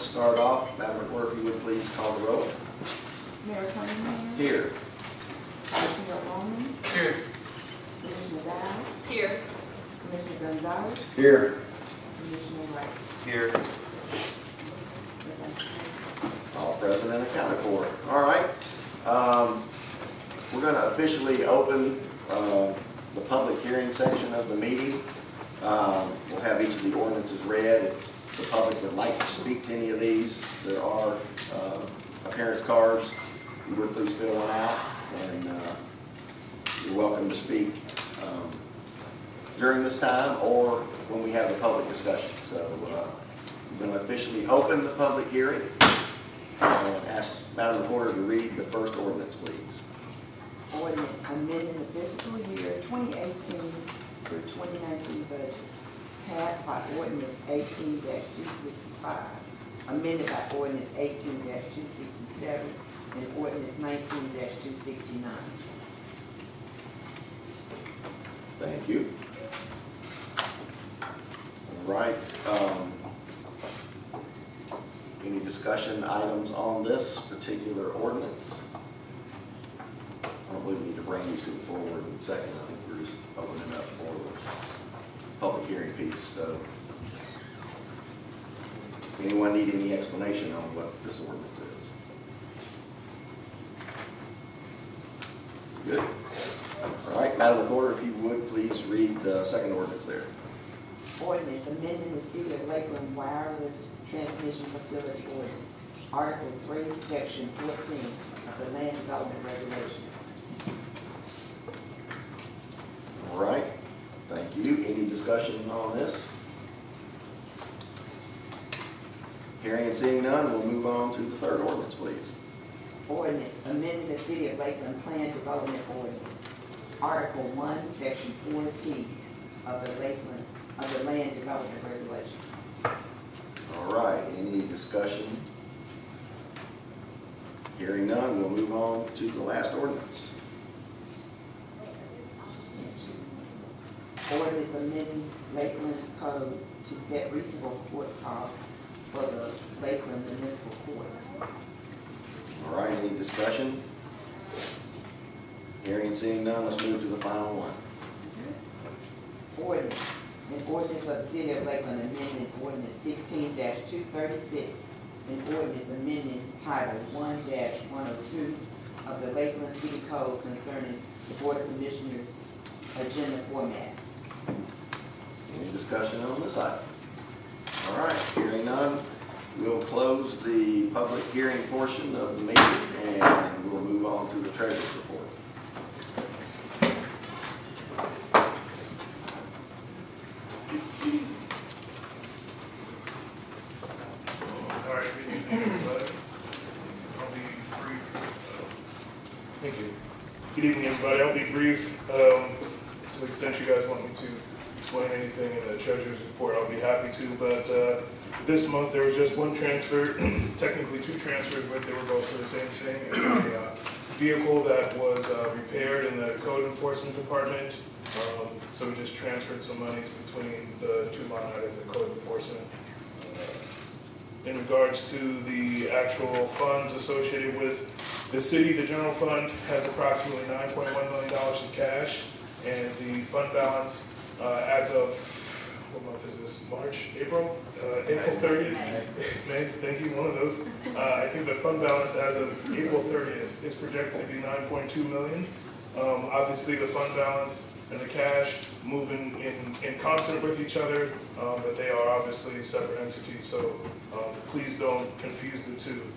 start off, Madam Clerk, if you would please call the roll. Mayor Cunningham. Here. Commissioner Roman. Here. Commissioner Dow. Here. Commissioner Gonzalez. Here. Commissioner Wright. Here. All present and accounted for. All right. We're going to officially open the public hearing section of the meeting. We'll have each of the ordinances read. If the public would like to speak to any of these, there are appearance cards. You would please fill one out, and you're welcome to speak during this time or when we have a public discussion. So I'm going to officially open the public hearing and ask Madam Recorder to read the first ordinance, please. Ordinance amending the fiscal year 2018 through 2019 budget, passed by ordinance 18-265, amended by ordinance 18-267, and ordinance 19-269. Thank you. All right. Any discussion items on this particular ordinance? I don't believe we need to bring these to the floor in a second. I think we're just opening up for the public hearing piece. So, anyone need any explanation on what this ordinance is? Good. All right, Madam Recorder, if you would please read the second ordinance there. Ordinance amending the City of Lakeland Wireless Transmission Facility Ordinance, Article 3, Section 14 of the Land Development Regulations. All right, thank you. Any discussion on this? Hearing and seeing none, we'll move on to the third ordinance, please. Ordinance amending the City of Lakeland Plan Development Ordinance, Article 1, Section 4T of the Land Development Regulations. All right, any discussion? Hearing none, we'll move on to the last ordinance. Ordinance amending Lakeland's code to set reasonable court costs for the Lakeland Municipal Court. All right, any discussion? Hearing and seeing none, let's move to the final one. Ordinance. An ordinance of the City of Lakeland amending ordinance 16-236, an ordinance amending Title 1-102 of the Lakeland City Code concerning the Board of Commissioners agenda format. Any discussion on this item? All right, hearing none, we'll close the public hearing portion of the meeting and we'll move on to the treasurer's report. All right, good evening, everybody. I'll be brief. Thank you. Good evening, everybody. I'll be brief. To the extent you guys want me to explain anything in the treasurer's report, I'll be happy to. But this month there was just one transfer, technically two transfers, but they were both for the same thing. A vehicle that was repaired in the code enforcement department. So we just transferred some monies between the two line items of code enforcement. In regards to the actual funds associated with the city, the general fund has approximately $9.1 million in cash, and the fund balance as of, what month is this, March, April? April 30th, May, thank you, one of those. I think the fund balance as of April 30th is projected to be $9.2 million. Obviously the fund balance and the cash moving in concert with each other, but they are obviously separate entities, so please don't confuse the two.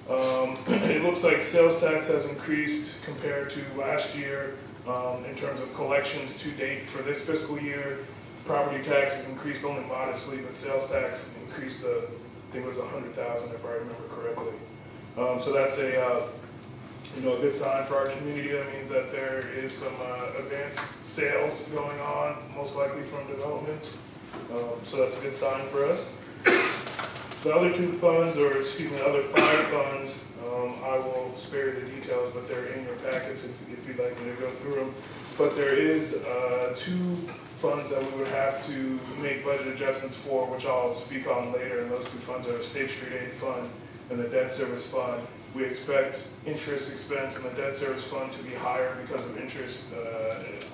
It looks like sales tax has increased compared to last year in terms of collections to date for this fiscal year. Property taxes increased only modestly, but sales tax increased, I think it was $100,000 if I remember correctly. So that's a good sign for our community. That means that there is some advanced sales going on, most likely from development. So that's a good sign for us. The other two funds, or excuse me, the other five funds, I will spare you the details, but they're in your packets if you'd like me to go through them. But there is two funds that we would have to make budget adjustments for, which I'll speak on later, and those two funds are the State Street Aid Fund and the Debt Service Fund. We expect interest expense in the Debt Service Fund to be higher because of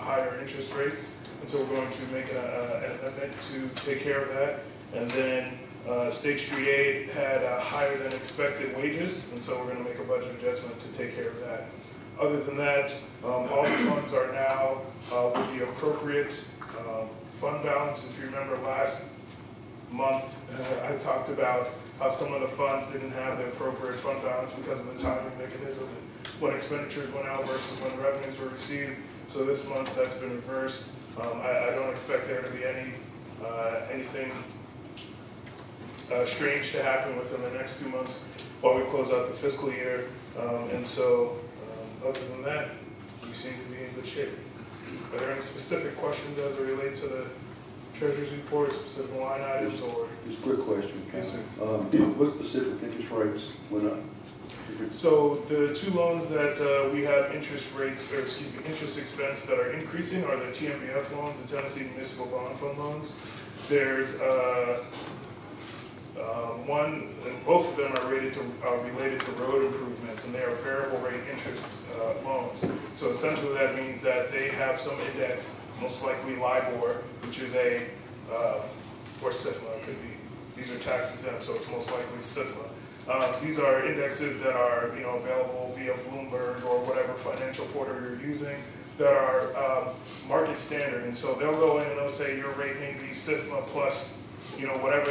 higher interest rates, and so we're going to make an event to take care of that. And then State Street Aid had higher than expected wages, and so we're going to make a budget adjustment to take care of that. Other than that, all the funds are now with the appropriate fund balance. If you remember last month, I talked about how some of the funds didn't have the appropriate fund balance because of the timing mechanism, when expenditures went out versus when revenues were received. So this month that's been reversed. I don't expect there to be anything strange to happen within the next 2 months while we close out the fiscal year. And so other than that, we seem to be in good shape. Are there any specific questions as it relates to the Treasurer's report, specific line items, or? Just a quick question. Yes, sir. What specific interest rates went up? So the two loans that we have interest expense that are increasing are the TMBF loans, the Tennessee Municipal Bond Fund loans. There's one, and both of them are related to road improvements, and they are variable rate interest loans. So essentially that means that they have some index, most likely LIBOR, which is or SIFMA, it could be. These are tax exempt, so it's most likely SIFMA. These are indexes that are available via Bloomberg or whatever financial portal you're using that are market standard, and so they'll go in and they'll say your rate may be SIFMA plus whatever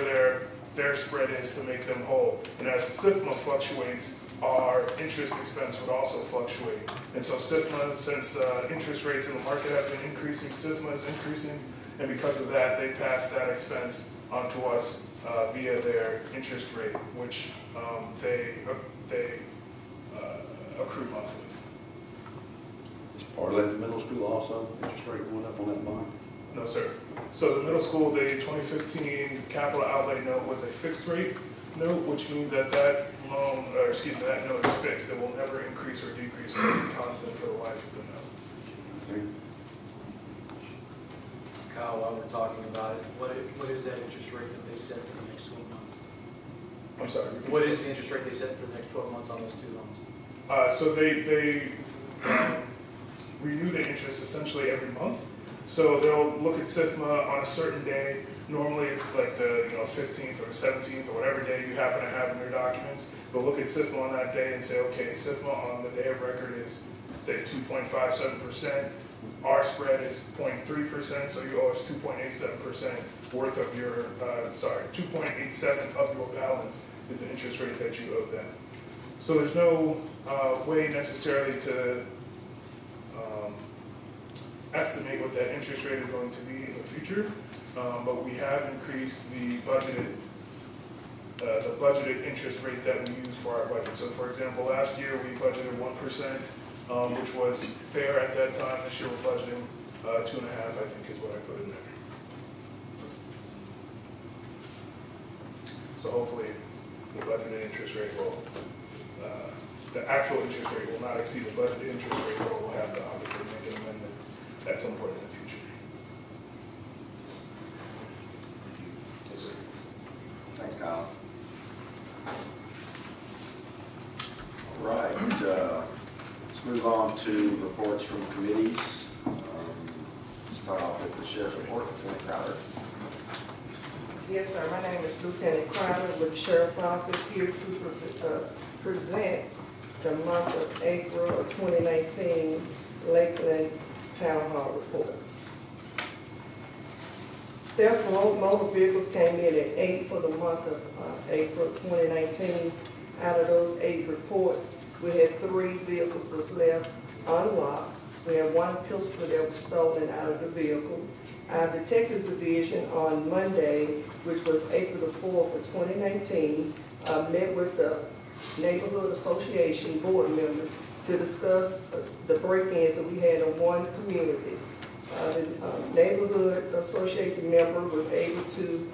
their spread is to make them whole. And as SIFMA fluctuates, our interest expense would also fluctuate. And so SIFMA, since interest rates in the market have been increasing, SIFMA is increasing, and because of that, they pass that expense onto us via their interest rate, which they accrue monthly. Is part of that the middle school also, interest rate went up on that bond? No, sir. So the middle school, the 2015 capital outlay note was a fixed rate note, which means that that note is fixed. It will never increase or decrease. It will be constant for the life of the note. Okay. Kyle, while we're talking about it, what is that interest rate that they set for the next 12 months? I'm sorry. What is the interest rate they set for the next 12 months on those two loans? So they renew the interest essentially every month. So they'll look at SIFMA on a certain day. Normally it's like the 15th or 17th or whatever day you happen to have in your documents. They'll look at SIFMA on that day and say, okay, SIFMA on the day of record is, say, 2.57%. Our spread is 0.3%, so you owe us 2.87% worth of your, 2.87 of your balance is the interest rate that you owe them. So there's no way necessarily to estimate what that interest rate is going to be in the future, but we have increased the budgeted interest rate that we use for our budget. So for example, last year we budgeted 1%, which was fair at that time. This year we're budgeting 2.5%, I think is what I put in there. So hopefully the budgeted interest rate will, the actual interest rate will not exceed the budgeted interest rate, but we'll have to obviously make an amendment at some point in the future. Yes, sir. Thanks, Kyle. All right, let's move on to reports from committees. Start off with the sheriff's report, Lieutenant Crowder. Yes, sir. My name is Lieutenant Crowder with the Sheriff's Office, here to present the month of April of 2019 Lakeland Town Hall report. Theft of motor vehicles came in at 8 for the month of April 2019. Out of those 8 reports, we had 3 vehicles was left unlocked. We had 1 pistol that was stolen out of the vehicle. Our Detectives Division on Monday, which was April the 4th of 2019, met with the Neighborhood Association board members to discuss the break-ins that we had in one community. The Neighborhood Association member was able to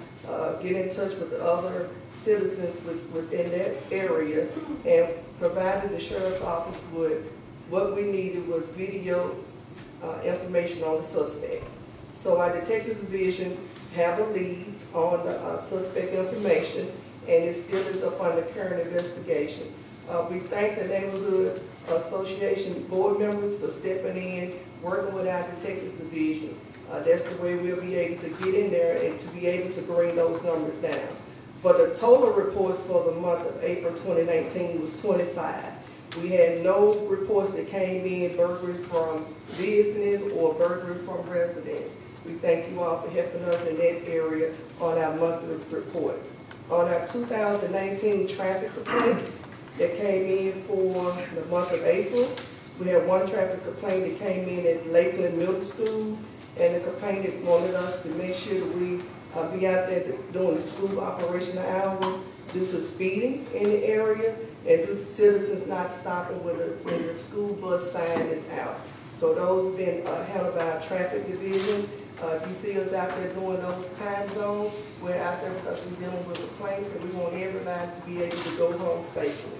get in touch with the other citizens within that area and provided the Sheriff's Office with what we needed was video information on the suspects. So our detectives division have a lead on the suspect information, and it still is up under current investigation. We thank the neighborhood association board members for stepping in, working with our detectives division. That's the way we'll be able to get in there and to be able to bring those numbers down. But the total reports for the month of April 2019 was 25. We had no reports that came in, burglaries from business or burglaries from residents. We thank you all for helping us in that area on our monthly report. On our 2019 traffic complaints that came in for the month of April, we had one traffic complaint that came in at Lakeland Middle School, and the complainant wanted us to make sure that we be out there during the school operational hours due to speeding in the area and due to citizens not stopping when the school bus sign is out. So those have been handled by our traffic division. If you see us out there doing those time zones, we're out there because we're dealing with complaints and we want everybody to be able to go home safely.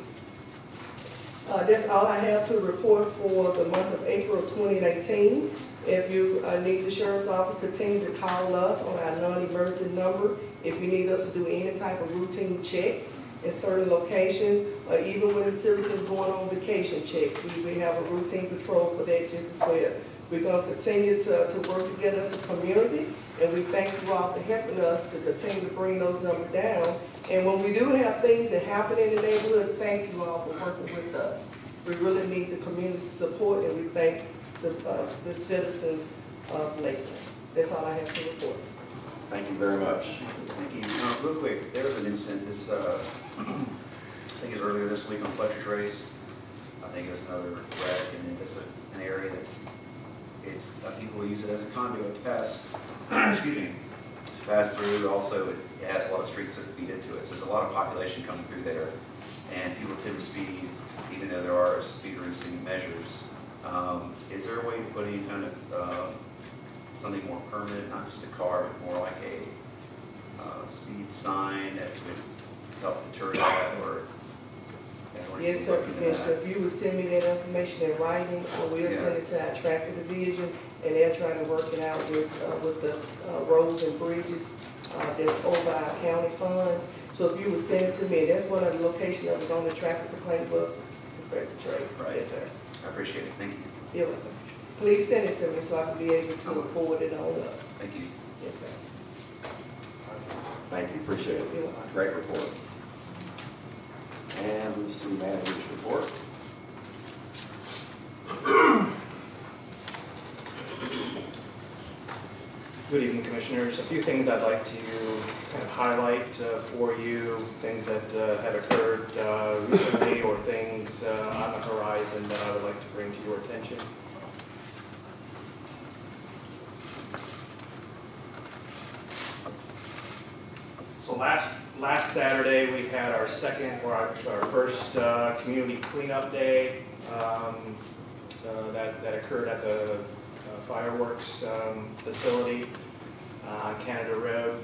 That's all I have to report for the month of April 2019. If you need the sheriff's office, continue to call us on our non-emergency number. If you need us to do any type of routine checks in certain locations, or even when the citizens going on vacation checks, we have a routine patrol for that just as well. We're going to continue to work together as a community, and we thank you all for helping us to continue to bring those numbers down. And when we do have things that happen in the neighborhood, thank you all for working with us. We really need the community support, and we thank the citizens of Lakeland. That's all I have to report. Thank you very much. Thank you. Real quick, there was an incident this, I think it was earlier this week on Fletcher's Race. I think it was another wreck, and it's an area that's, people use it as a conduit to pass, excuse me, to pass through. Also, it has a lot of streets that feed into it, so there's a lot of population coming through there, and people tend to speed, even though there are speed reducing measures. Is there a way to put any kind of something more permanent, not just a car, but more like a speed sign that would help deter that, or? Yes, sir, Commissioner. If you would send me that information in writing, we'll send it to our traffic division, and they'll try to work it out with the roads and bridges that's over our county funds. So if you would send it to me, that's one of the locations that was on the traffic complaint bus. Right. Yes, sir. I appreciate it. Thank you. You're welcome. Please send it to me so I can be able to forward it on up. Thank you. Yes, sir. Thank you, appreciate it. Great report. And let's see, manager's report. Good evening, Commissioners. A few things I'd like to kind of highlight for you, things that have occurred recently or things on the horizon that I would like to bring to your attention. So last Saturday, we had our second, or our first community cleanup day that occurred at the fireworks facility on Canada Road.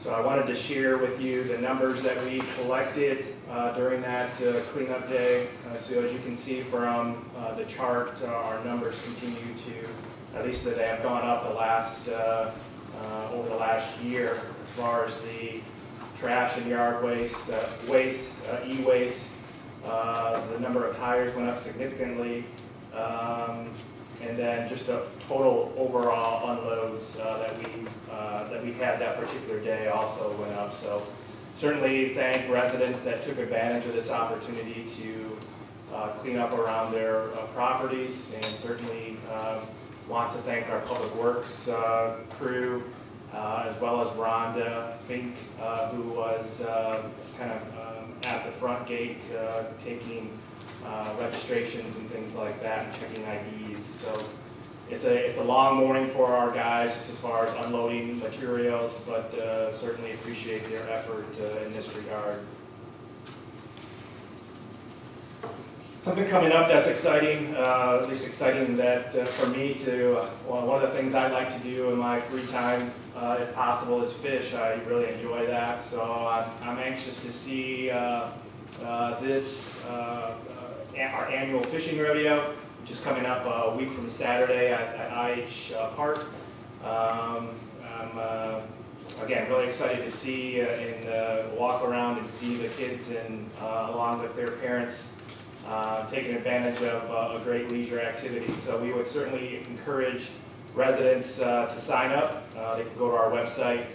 So I wanted to share with you the numbers that we collected during that cleanup day. So as you can see from the chart, our numbers continue to, at least that they have gone up the last over the last year as far as the trash and yard waste, e-waste. The number of tires went up significantly. And then just a total overall unloads that we had that particular day also went up. So certainly thank residents that took advantage of this opportunity to clean up around their properties, and certainly want to thank our Public Works crew as well as Rhonda Fink, who was kind of at the front gate taking registrations and things like that and checking IDs. So it's a long morning for our guys just as far as unloading materials, but certainly appreciate their effort in this regard. Something coming up that's exciting, at least exciting that for me to, well, one of the things I like to do in my free time, if possible, is fish. I really enjoy that, so I'm anxious to see our annual fishing rodeo, which is coming up a week from Saturday at IH Park. I'm, again, really excited to see and walk around and see the kids and along with their parents taking advantage of a great leisure activity. So we would certainly encourage residents to sign up. They can go to our website,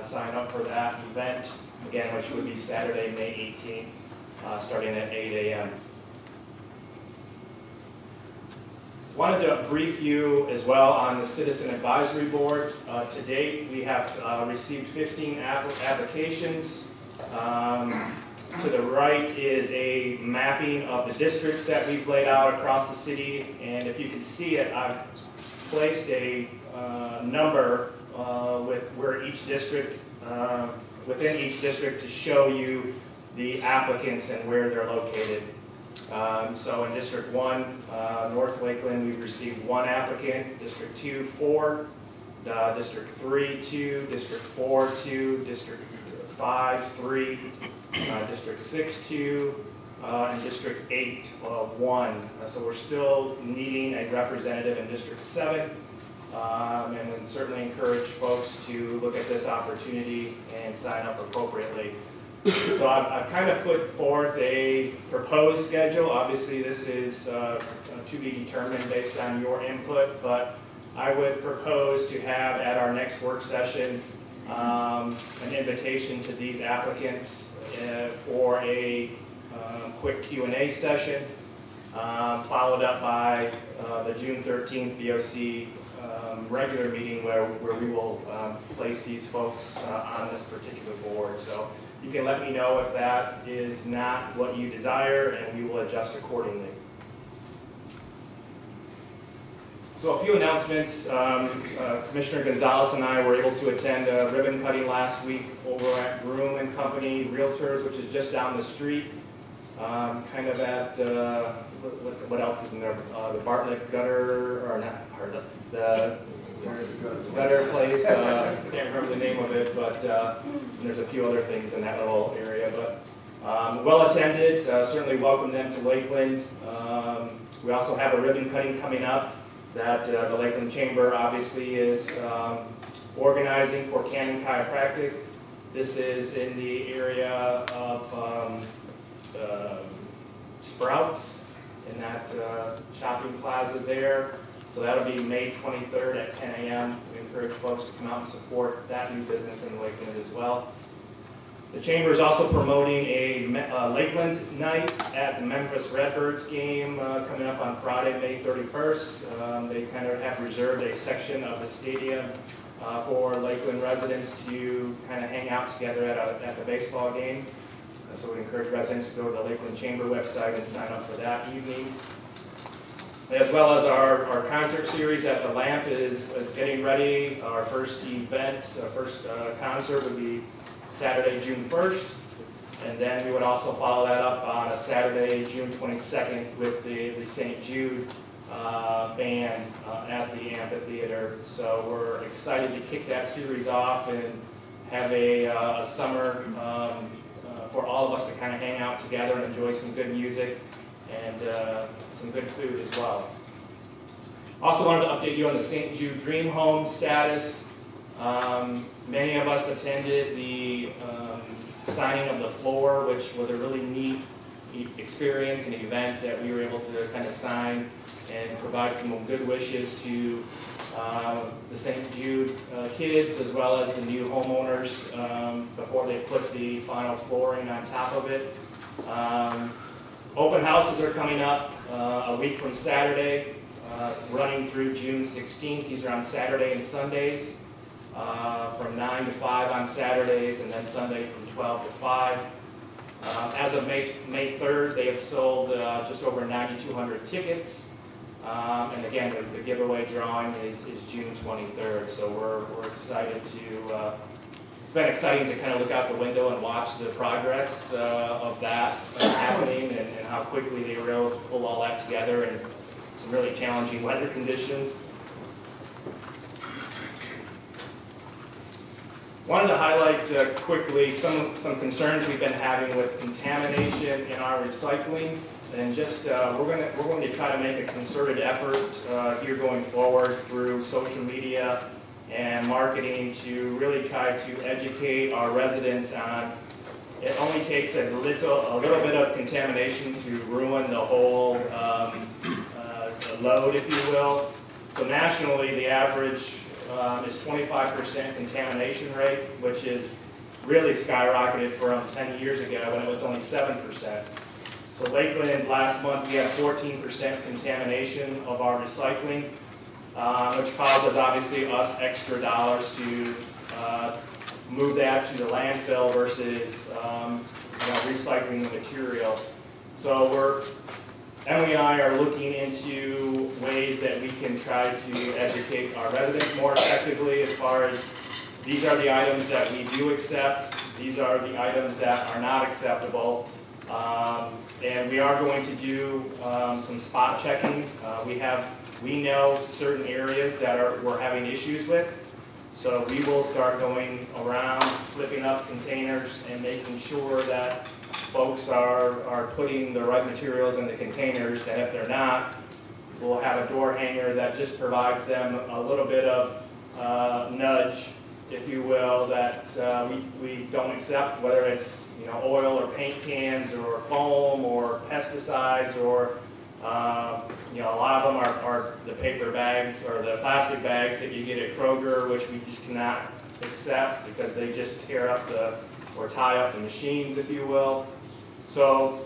sign up for that event, again, which would be Saturday, May 18th, starting at 8 a.m. Wanted to brief you as well on the Citizen Advisory Board. To date, we have received 15 applications. To the right is a mapping of the districts that we've laid out across the city, and if you can see it, I've placed a number with where each district, within each district, to show you the applicants and where they're located. So in District 1, North Lakeland, we've received 1 applicant, District 2, 4, District 3, 2, District 4, 2, District 5, 3, District 6, 2, and District 8, 1. So we're still needing a representative in District 7, and would certainly encourage folks to look at this opportunity and sign up appropriately. So I've kind of put forth a proposed schedule. Obviously, this is to be determined based on your input, but I would propose to have at our next work session an invitation to these applicants for a quick Q&A session, followed up by the June 13th BOC regular meeting where we will place these folks on this particular board. So you can let me know if that is not what you desire, and we will adjust accordingly. So a few announcements. Commissioner Gonzalez and I were able to attend a ribbon cutting last week over at Groom and Company Realtors, which is just down the street, kind of at, what else is in there? The Bartlett Gutter, or not, pardon, the gutter place, can't remember the name of it, but there's a few other things in that little area, but well attended, certainly welcome them to Lakeland. We also have a ribbon cutting coming up that the Lakeland Chamber obviously is organizing for Canon Chiropractic. This is in the area of Sprouts, in that shopping plaza there. So that'll be May 23rd at 10 a.m. We encourage folks to come out and support that new business in Lakeland as well. The Chamber is also promoting a Lakeland night at the Memphis Redbirds game coming up on Friday, May 31st. They kind of have reserved a section of the stadium for Lakeland residents to kind of hang out together at the baseball game. So we encourage residents to go to the Lakeland Chamber website and sign up for that evening. As well as our concert series at the Lamp is getting ready. Our first event, first concert would be Saturday, June 1st. And then we would also follow that up on a Saturday, June 22nd with the St. Jude band at the amphitheater. So we're excited to kick that series off and have a summer for all of us to kind of hang out together and enjoy some good music and some good food as well. Also wanted to update you on the St. Jude Dream Home status. Many of us attended the signing of the floor, which was a really neat experience and event that we were able to kind of sign and provide some good wishes to the St. Jude kids as well as the new homeowners before they put the final flooring on top of it. Open houses are coming up a week from Saturday, running through June 16th. These are on Saturday and Sundays, from 9 to 5 on Saturdays, and then Sunday from 12 to 5. As of May 3rd, they have sold just over 9,200 tickets. And again, the giveaway drawing is June 23rd, so we're excited to, it's been exciting to kind of look out the window and watch the progress of that happening and how quickly they were able to pull all that together in some really challenging weather conditions. Wanted to highlight quickly some concerns we've been having with contamination in our recycling, and just we're going to try to make a concerted effort here going forward through social media and marketing to really try to educate our residents on it only takes a little bit of contamination to ruin the whole load, if you will. So nationally, the average is 25% contamination rate, which is really skyrocketed from 10 years ago when it was only 7%. So Lakeland, last month, we had 14% contamination of our recycling, which causes, obviously, us extra dollars to move that to the landfill versus recycling the material. So Emily and I are looking into ways that we can try to educate our residents more effectively as far as these are the items that we do accept, these are the items that are not acceptable, and we are going to do some spot checking. We know certain areas that we're having issues with. So we will start going around, flipping up containers and making sure that folks are putting the right materials in the containers, and if they're not, we'll have a door hanger that just provides them a little bit of nudge, if you will, that we don't accept, whether it's oil or paint cans or foam or pesticides or a lot of them are the paper bags or the plastic bags that you get at Kroger, which we just cannot accept because they just tear up or tie up the machines, if you will. So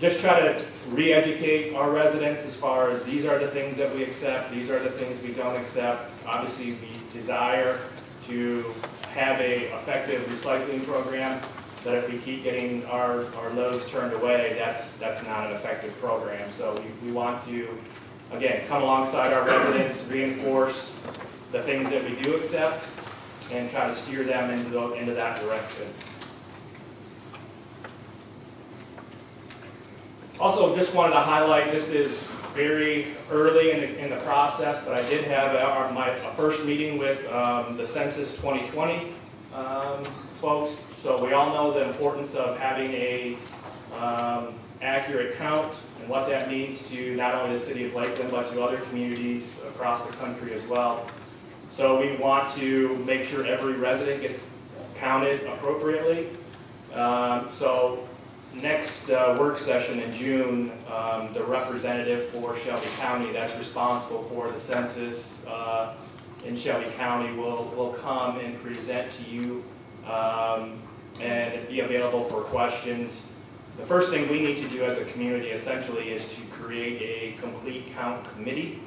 just try to re-educate our residents as far as these are the things that we accept, these are the things we don't accept. Obviously, we desire to have an effective recycling program, but if we keep getting our loads turned away, that's not an effective program. So we want to, again, come alongside our residents, reinforce the things that we do accept, and try to steer them into that direction. Also, just wanted to highlight, this is very early in the process, but I did have my first meeting with the Census 2020 folks. So we all know the importance of having a accurate count and what that means to not only the city of Lakeland, but to other communities across the country as well. So we want to make sure every resident gets counted appropriately. So next work session in June, the representative for Shelby County that's responsible for the census in Shelby County will come and present to you and be available for questions. The first thing we need to do as a community essentially is to create a complete count committee.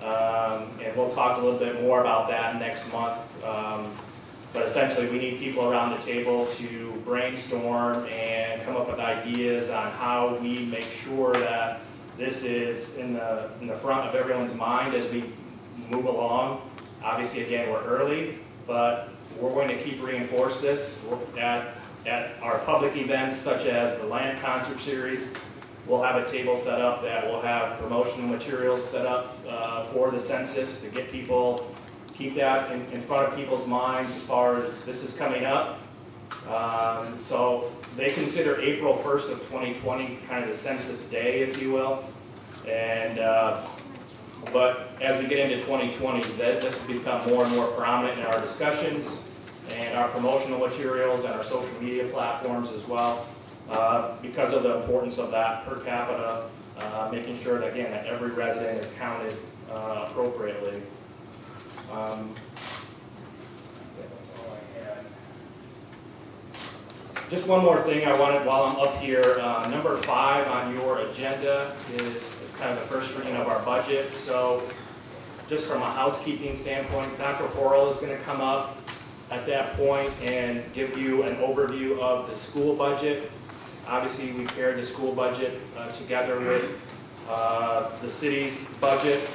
And we'll talk a little bit more about that next month. But essentially we need people around the table to brainstorm and come up with ideas on how we make sure that this is in the front of everyone's mind as we move along. Obviously, again, we're early, but we're going to keep reinforce this at our public events such as the Land Concert Series. We'll have a table set up that will have promotional materials set up for the census to get people, keep that in front of people's minds as far as this is coming up. So they consider April 1st of 2020 kind of the census day, if you will. And but as we get into 2020, this will become more and more prominent in our discussions and our promotional materials and our social media platforms as well, because of the importance of that per capita, making sure that, again, that every resident is counted appropriately. That's all I had. Just one more thing I wanted while I'm up here. Number 5 on your agenda is kind of the first reading of our budget. So just from a housekeeping standpoint, Dr. Horrell is going to come up at that point and give you an overview of the school budget. Obviously, we paired the school budget together with the city's budget.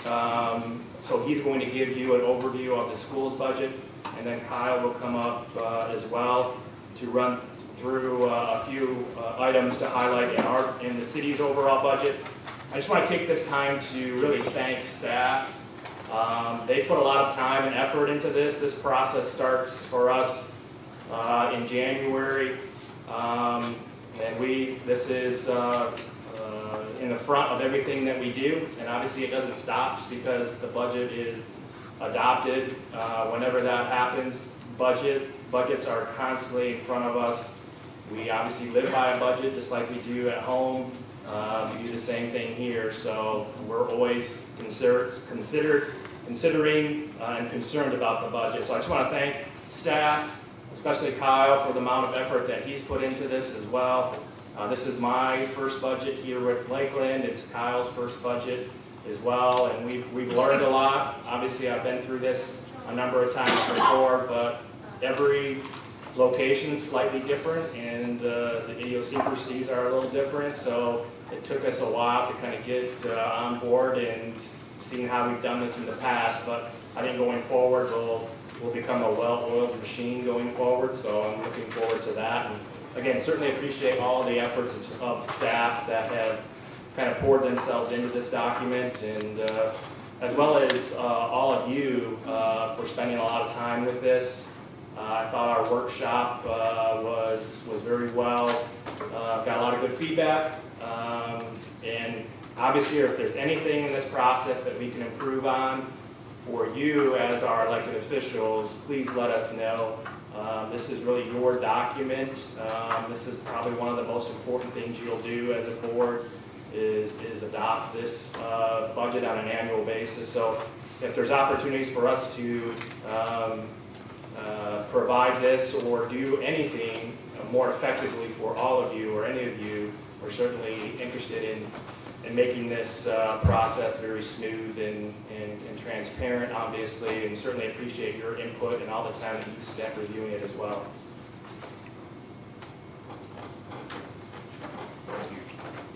So he's going to give you an overview of the school's budget, and then Kyle will come up as well to run through a few items to highlight in the city's overall budget. I just want to take this time to really thank staff. They put a lot of time and effort into this. This process starts for us in January, and this is in the front of everything that we do. And obviously, it doesn't stop just because the budget is adopted. Whenever that happens, budgets are constantly in front of us. We obviously live by a budget just like we do at home. We do the same thing here, so we're always considering and concerned about the budget. So I just want to thank staff, especially Kyle, for the amount of effort that he's put into this as well. This is my first budget here with Lakeland. It's Kyle's first budget as well, and we've learned a lot. Obviously, I've been through this a number of times before, but every location is slightly different, and the idiosyncrasies are a little different. So it took us a while to kind of get on board and seeing how we've done this in the past. But I think going forward, we'll become a well-oiled machine going forward. So I'm looking forward to that. And again, certainly appreciate all the efforts of staff that have kind of poured themselves into this document, and as well as all of you for spending a lot of time with this. I thought our workshop was very well. Got a lot of good feedback, and obviously if there's anything in this process that we can improve on for you as our elected officials, please let us know. This is really your document. This is probably one of the most important things you'll do as a board is adopt this budget on an annual basis. So if there's opportunities for us to provide this or do anything more effectively for all of you or any of you, we're certainly interested in making this process very smooth and transparent, obviously, and certainly appreciate your input and all the time that you spent reviewing it as well.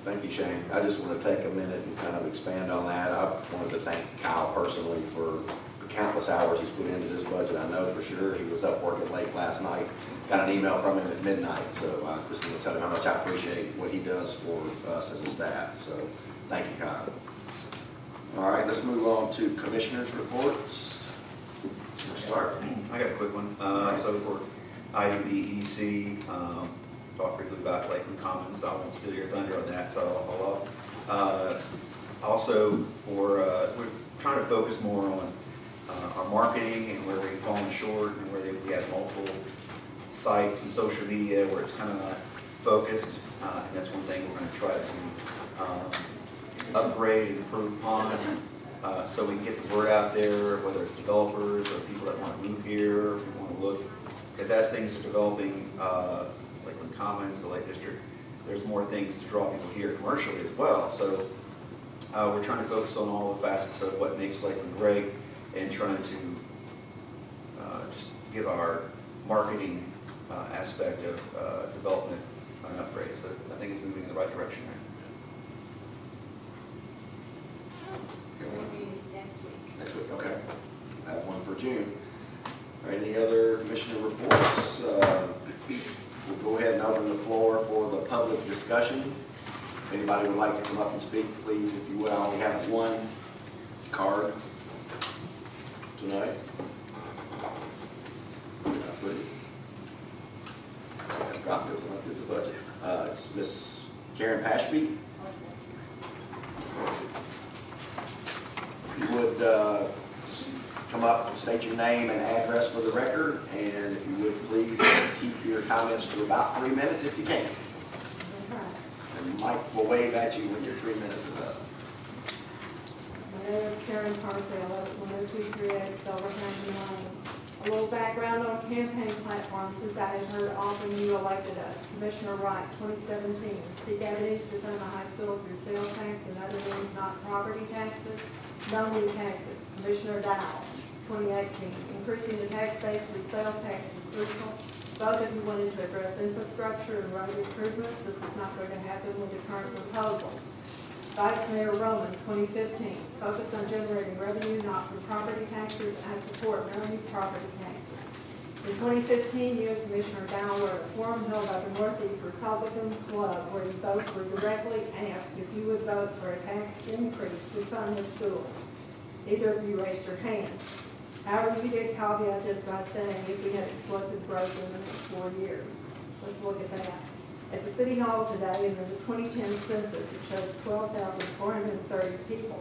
Thank you, Shane. I just want to take a minute and kind of expand on that. I wanted to thank Kyle personally for the countless hours he's put into this budget. I know for sure he was up working late last night. Got an email from him at midnight, so I just want to tell him how much I appreciate what he does for us as a staff. So thank you, Kyle. All right, let's move on to commissioners' reports. We'll start. I got a quick one. So for item BEC, talked briefly about Lakeland Commons. I won't steal your thunder on that, so I'll also for we're trying to focus more on our marketing and where we've fallen short and where we have multiple sites and social media where it's kind of not focused, and that's one thing we're going to try to upgrade and improve upon, so we can get the word out there, whether it's developers or people that want to move here, or want to look, because as things are developing, Lakeland Commons, the Lake District, there's more things to draw people here commercially as well. So we're trying to focus on all the facets of what makes Lakeland great and trying to just give our marketing aspect of development an upgrade. So I think it's moving in the right direction there. Next week. Next week, okay. I have one for June. All right, any other commissioner reports? We'll go ahead and open the floor for the public discussion. If anybody would like to come up and speak, please, if you will. I only have one card tonight. I dropped it when I did the budget. It's Miss Karen Pashby. If you would come up and state your name and address for the record, and if you would please keep your comments to about 3 minutes if you can. And Mike will wave at you when your 3 minutes is up. My name is Karen Parsley. I live at 1023X Silverhampton Lane. A little background on campaign platforms since I had heard often you elected us. Commissioner Wright, 2017, seek avenues to fund the high school through sales tax and other means not property taxes, no new taxes. Commissioner Dow, 2018, increasing the tax base through sales tax is crucial. Both of you wanted to address infrastructure and road improvements. This is not going to happen with the current proposals. Vice Mayor Roman, 2015, focus on generating revenue not from property taxes and support no new property taxes. In 2015, you and Commissioner Dow were at a forum held by the Northeast Republican Club where you both were directly asked if you would vote for a tax increase to fund the schools. Neither of you raised your hand. However, you did caveat this by saying if we had explosive growth in the next 4 years. Let's look at that. At the City Hall today, in the 2010 census, it shows 12,430 people.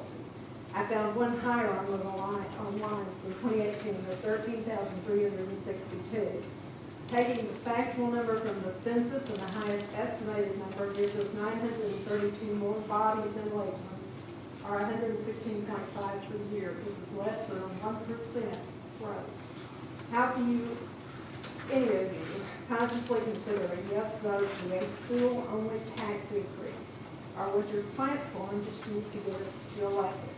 I found one higher online from 2018 for 13,362. Taking the factual number from the census and the highest estimated number gives us 932 more bodies in Lakeland, or 116.5 per year. This is less than 1% growth. How can you, any of you, consciously consider a yes vote to a school-only tax increase, or would your platform just use to get you elected?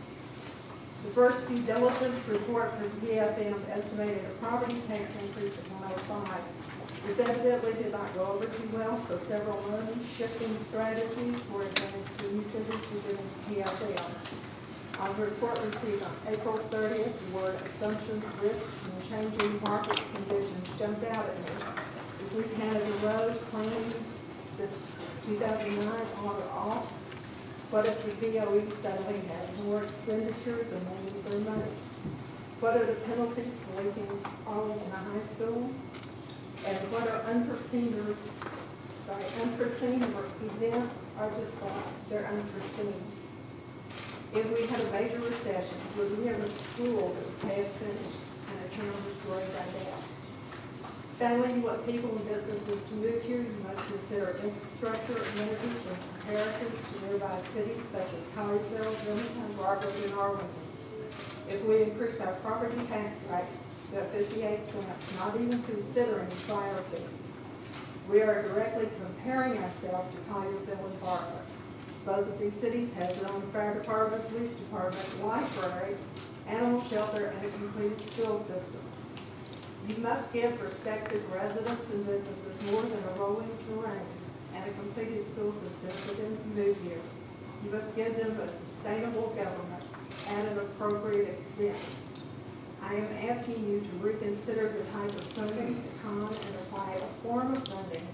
The first due diligence report from PFM estimated a property tax increase of 105. This evidently did not go over too well, so several money shifting strategies were advanced to new cities within PFM. On the report received on April 30th, the word assumptions, risks, and changing market conditions jumped out at me. As we Canada Road planning since 2009 on or off, what if the BOE suddenly had more expenditures and they need their money? What are the penalties for leaving college and high school? And what are unforeseen events are just that, they're unforeseen. If we had a major recession, would we have a school that was half finished and a town destroyed by death? Finally, you want people and businesses to move here, you must consider infrastructure, amenities, and comparisons to nearby cities such as Collegeville, Wilmington, Barberton, and Arlington. If we increase our property tax rate to 58 cents, not even considering fire fees, we are directly comparing ourselves to Collegeville and Barberton. Both of these cities have their own fire department, police department, library, animal shelter, and a completed school system. You must give prospective residents and businesses more than a rolling terrain and a completed school system for them to move here. You must give them a sustainable government at an appropriate expense. I am asking you to reconsider the type of funding to come and apply a form of funding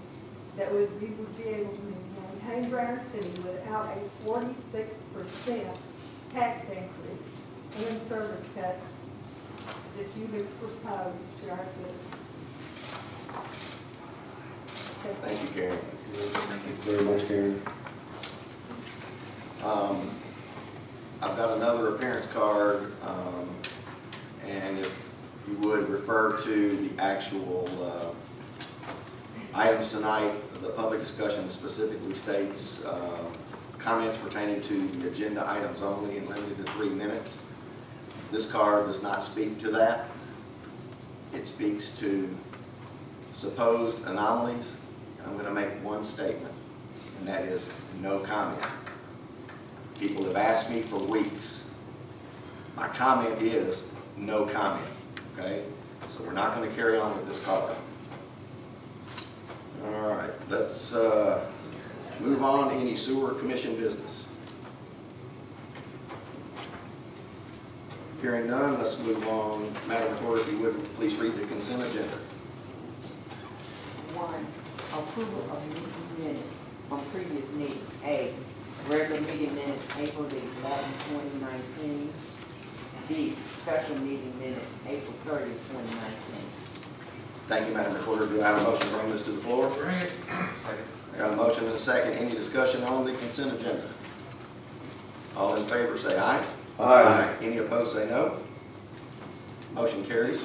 that we would be able to maintain for our city without a 46% tax increase and then service cuts that you have proposed to our citizens. Thank you, Karen. Thank you. Very much, Karen. I've got another appearance card, and if you would refer to the actual items tonight, the public discussion specifically states comments pertaining to the agenda items only and limited to 3 minutes. This card does not speak to that. It speaks to supposed anomalies. I'm going to make one statement, and that is no comment. People have asked me for weeks. My comment is no comment, okay? So we're not going to carry on with this card. All right, let's move on to any sewer commission business. Hearing none, let's move on. Madam Recorder, if you would, please read the consent agenda. 1, approval of meeting minutes from previous meeting. A, regular meeting minutes, April 11, 2019. B, special meeting minutes, April 30, 2019. Thank you, Madam Recorder. Do I have a motion to bring this to the floor? Bring it. Second. I got a motion and a second. Any discussion on the consent agenda? All in favor say aye. Aye. Any opposed say no. Motion carries.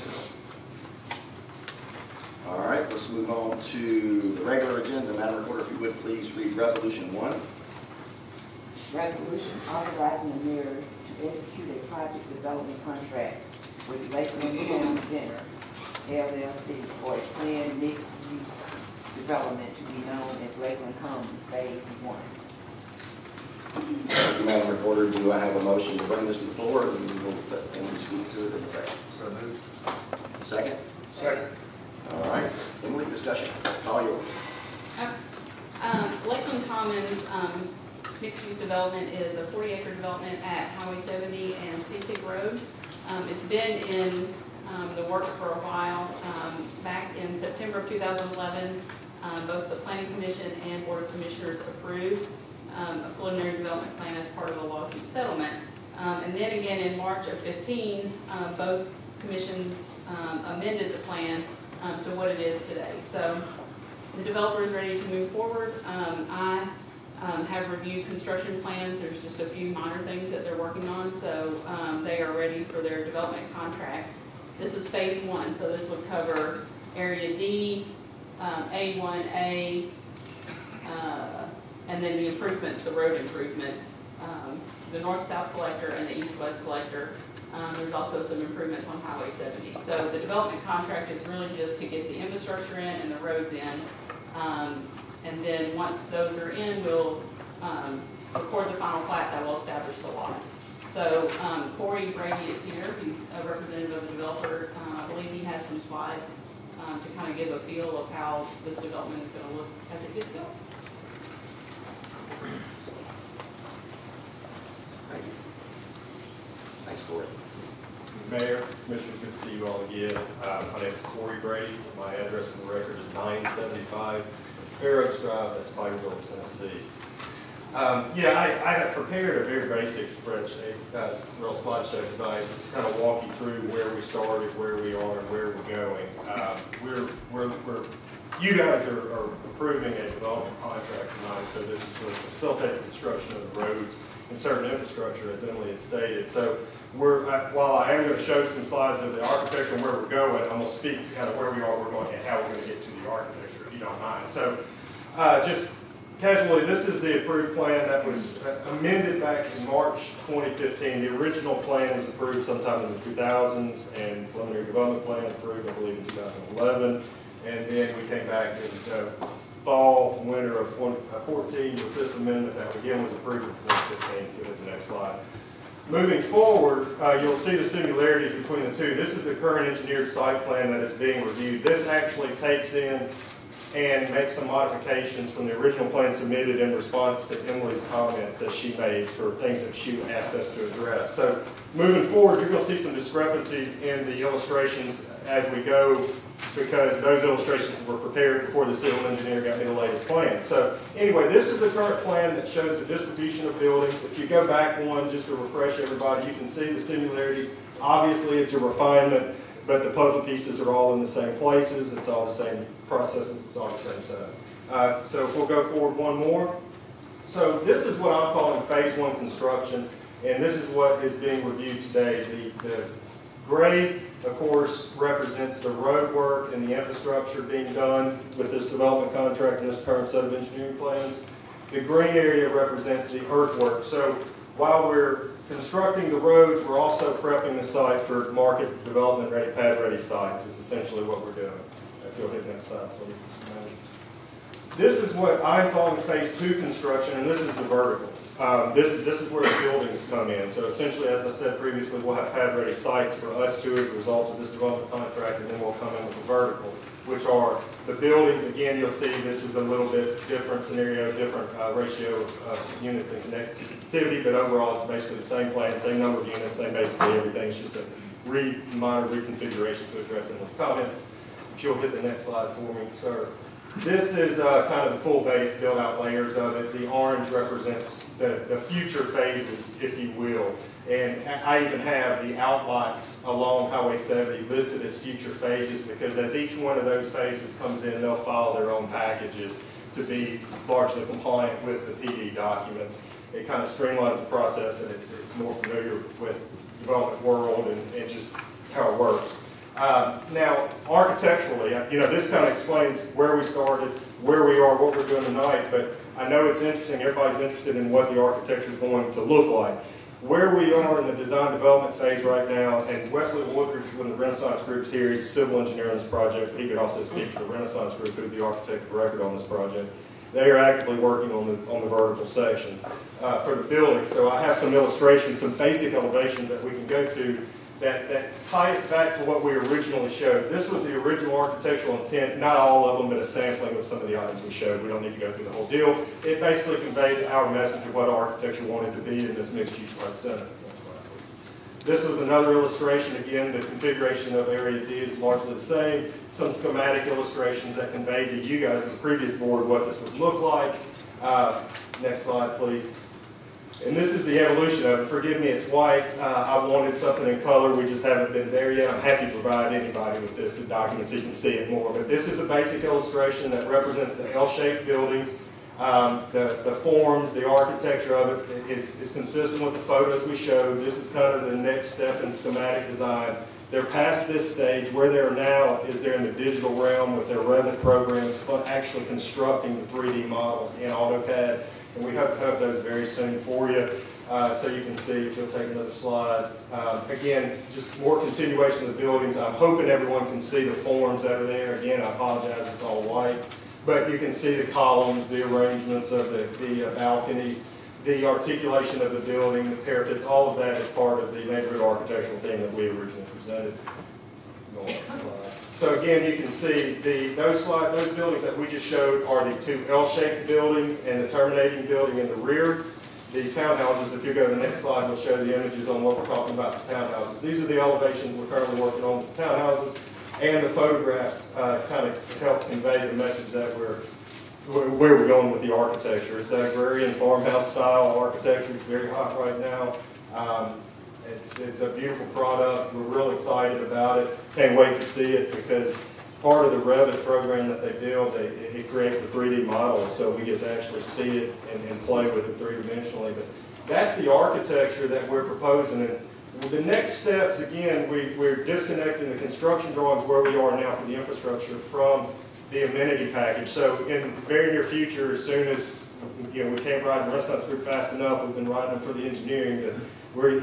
All right, let's move on to the regular agenda. Madam Recorder, if you would please read Resolution 1. Resolution authorizing the mayor to execute a project development contract with Lakeland Town Center, LLC, for a planned mixed-use development to be known as Lakeland Commons Phase 1. Thank you, Madam Recorder. Do I have a motion to bring this to the floor? And we'll speak to it in a second. So moved. Second? Second. All right. Emily, discussion. All yours. Lakeland Commons mixed-use development is a 40-acre development at Highway 70 and Seatick Road. It's been in the works for a while. Back in September of 2011, both the Planning Commission and Board of Commissioners approved a preliminary development plan as part of the lawsuit settlement. And then again in March of 15, both commissions amended the plan to what it is today. So the developer is ready to move forward. I have reviewed construction plans. There's just a few minor things that they're working on, so they are ready for their development contract. This is phase 1, so this would cover area D, A1A, and then the improvements, the road improvements, the north-south collector and the east-west collector. There's also some improvements on Highway 70. So the development contract is really just to get the infrastructure in and the roads in. And then once those are in, we'll record the final plat that will establish the lots. So Corey Brady is here. He's a representative of the developer. I believe he has some slides to kind of give a feel of how this development is going to look as it gets built. Thank you. Thanks, Corey. Mayor, Commissioners, good to see you all again. My name is Corey Brady. My address for the record is 975 Fair Oaks Drive, that's Pikeville, Tennessee. I have prepared a very basic spreadsheet, real slideshow tonight, just to kind of walk you through where we started, where we are, and where we're going. You guys are approving a development contract tonight, so this is for facilitating construction of the roads and certain infrastructure, as Emily had stated. So while I am going to show some slides of the architecture and where we're going, I'm going to speak to kind of where we are, we're going, and how we're going to get to the architecture, if you don't mind. So just casually, this is the approved plan that was amended back in March 2015. The original plan was approved sometime in the 2000s, and preliminary development plan approved, I believe, in 2011. And then we came back in fall, winter of 2014 with this amendment that again was approved in 2015. Go to the next slide. Moving forward, you'll see the similarities between the two. This is the current engineered site plan that is being reviewed. This actually takes in and makes some modifications from the original plan submitted in response to Emily's comments that she made for things that she asked us to address. So moving forward, you're going to see some discrepancies in the illustrations as we go, because those illustrations were prepared before the civil engineer got me the latest plan. So anyway, this is the current plan that shows the distribution of buildings. If you go back one, just to refresh everybody, you can see the similarities. Obviously, it's a refinement, but the puzzle pieces are all in the same places. It's all the same processes. It's all the same setup. So if we'll go forward one more. So this is what I'm calling phase 1 construction, and this is what is being reviewed today. The gray, of course, represents the road work and the infrastructure being done with this development contract and this current set of engineering plans. The green area represents the earthwork. So while we're constructing the roads, we're also prepping the site for market development ready, pad ready sites is essentially what we're doing. If you'll hit next slide, please. This is what I'm calling phase 2 construction, and this is the vertical. This is where the buildings come in. So essentially, as I said previously, we'll have pad ready sites for us to as a result of this development contract, and then we'll come in with the vertical, which are the buildings. Again, you'll see this is a little bit different scenario, different ratio of units and connectivity, but overall it's basically the same plan, same number of units, same basically everything. It's just a minor reconfiguration to address in those comments. If you'll hit the next slide for me, sir. This is kind of the full build out layers of it. The orange represents the future phases, if you will. And I even have the outlots along Highway 70 listed as future phases, because as each one of those phases comes in, they'll file their own packages to be largely compliant with the PD documents. It kind of streamlines the process, and it's more familiar with development world and just how it works. Now, architecturally, this kind of explains where we started, where we are, what we're doing tonight, but I know it's interesting, everybody's interested in what the architecture is going to look like. Where we are in the design development phase right now, and Wesley Woodridge from the Renaissance Group's here, he's a civil engineer on this project, but he could also speak for the Renaissance Group, who's the architect of record on this project. They are actively working on the vertical sections for the building. So I have some illustrations, some basic elevations that we can go to that tie us back to what we originally showed. This was the original architectural intent, not all of them, but a sampling of some of the items we showed. We don't need to go through the whole deal. It basically conveyed our message of what architecture wanted to be in this mixed-use road center. Next slide, please. This was another illustration. Again, the configuration of Area D is largely the same. Some schematic illustrations that conveyed to you guys in the previous board what this would look like. Next slide, please. And this is the evolution of it. Forgive me, it's white. I wanted something in color. We just haven't been there yet. I'm happy to provide anybody with this document so you can see it more. But this is a basic illustration that represents the L-shaped buildings. The forms, the architecture of it is consistent with the photos we showed. This is kind of the next step in schematic design. They're past this stage. Where they are now is they're in the digital realm with their Revit programs, actually constructing the 3D models in AutoCAD. And we hope to have those very soon for you. So you can see, if you'll take another slide. Again, just more continuation of the buildings. I'm hoping everyone can see the forms that are there. Again, I apologize, it's all white. But you can see the columns, the arrangements of the balconies, the articulation of the building, the parapets, all of that is part of the neighborhood architectural theme that we originally presented. So again, you can see those buildings that we just showed are the two L-shaped buildings and the terminating building in the rear. The townhouses, if you go to the next slide, we'll show the images on what we're talking about, the townhouses. These are the elevations we're currently working on with the townhouses, and the photographs kind of help convey the message that where we're going with the architecture. It's agrarian farmhouse style architecture. It's very hot right now. It's a beautiful product. We're real excited about it. Can't wait to see it because part of the Revit program that they build, it creates a 3D model, so we get to actually see it and play with it three-dimensionally. But that's the architecture that we're proposing. And the next steps, again, we're disconnecting the construction drawings where we are now for the infrastructure from the amenity package. So in the very near future, as soon as we can't ride the Renaissance Group fast enough, we've been riding them for the engineering, but we're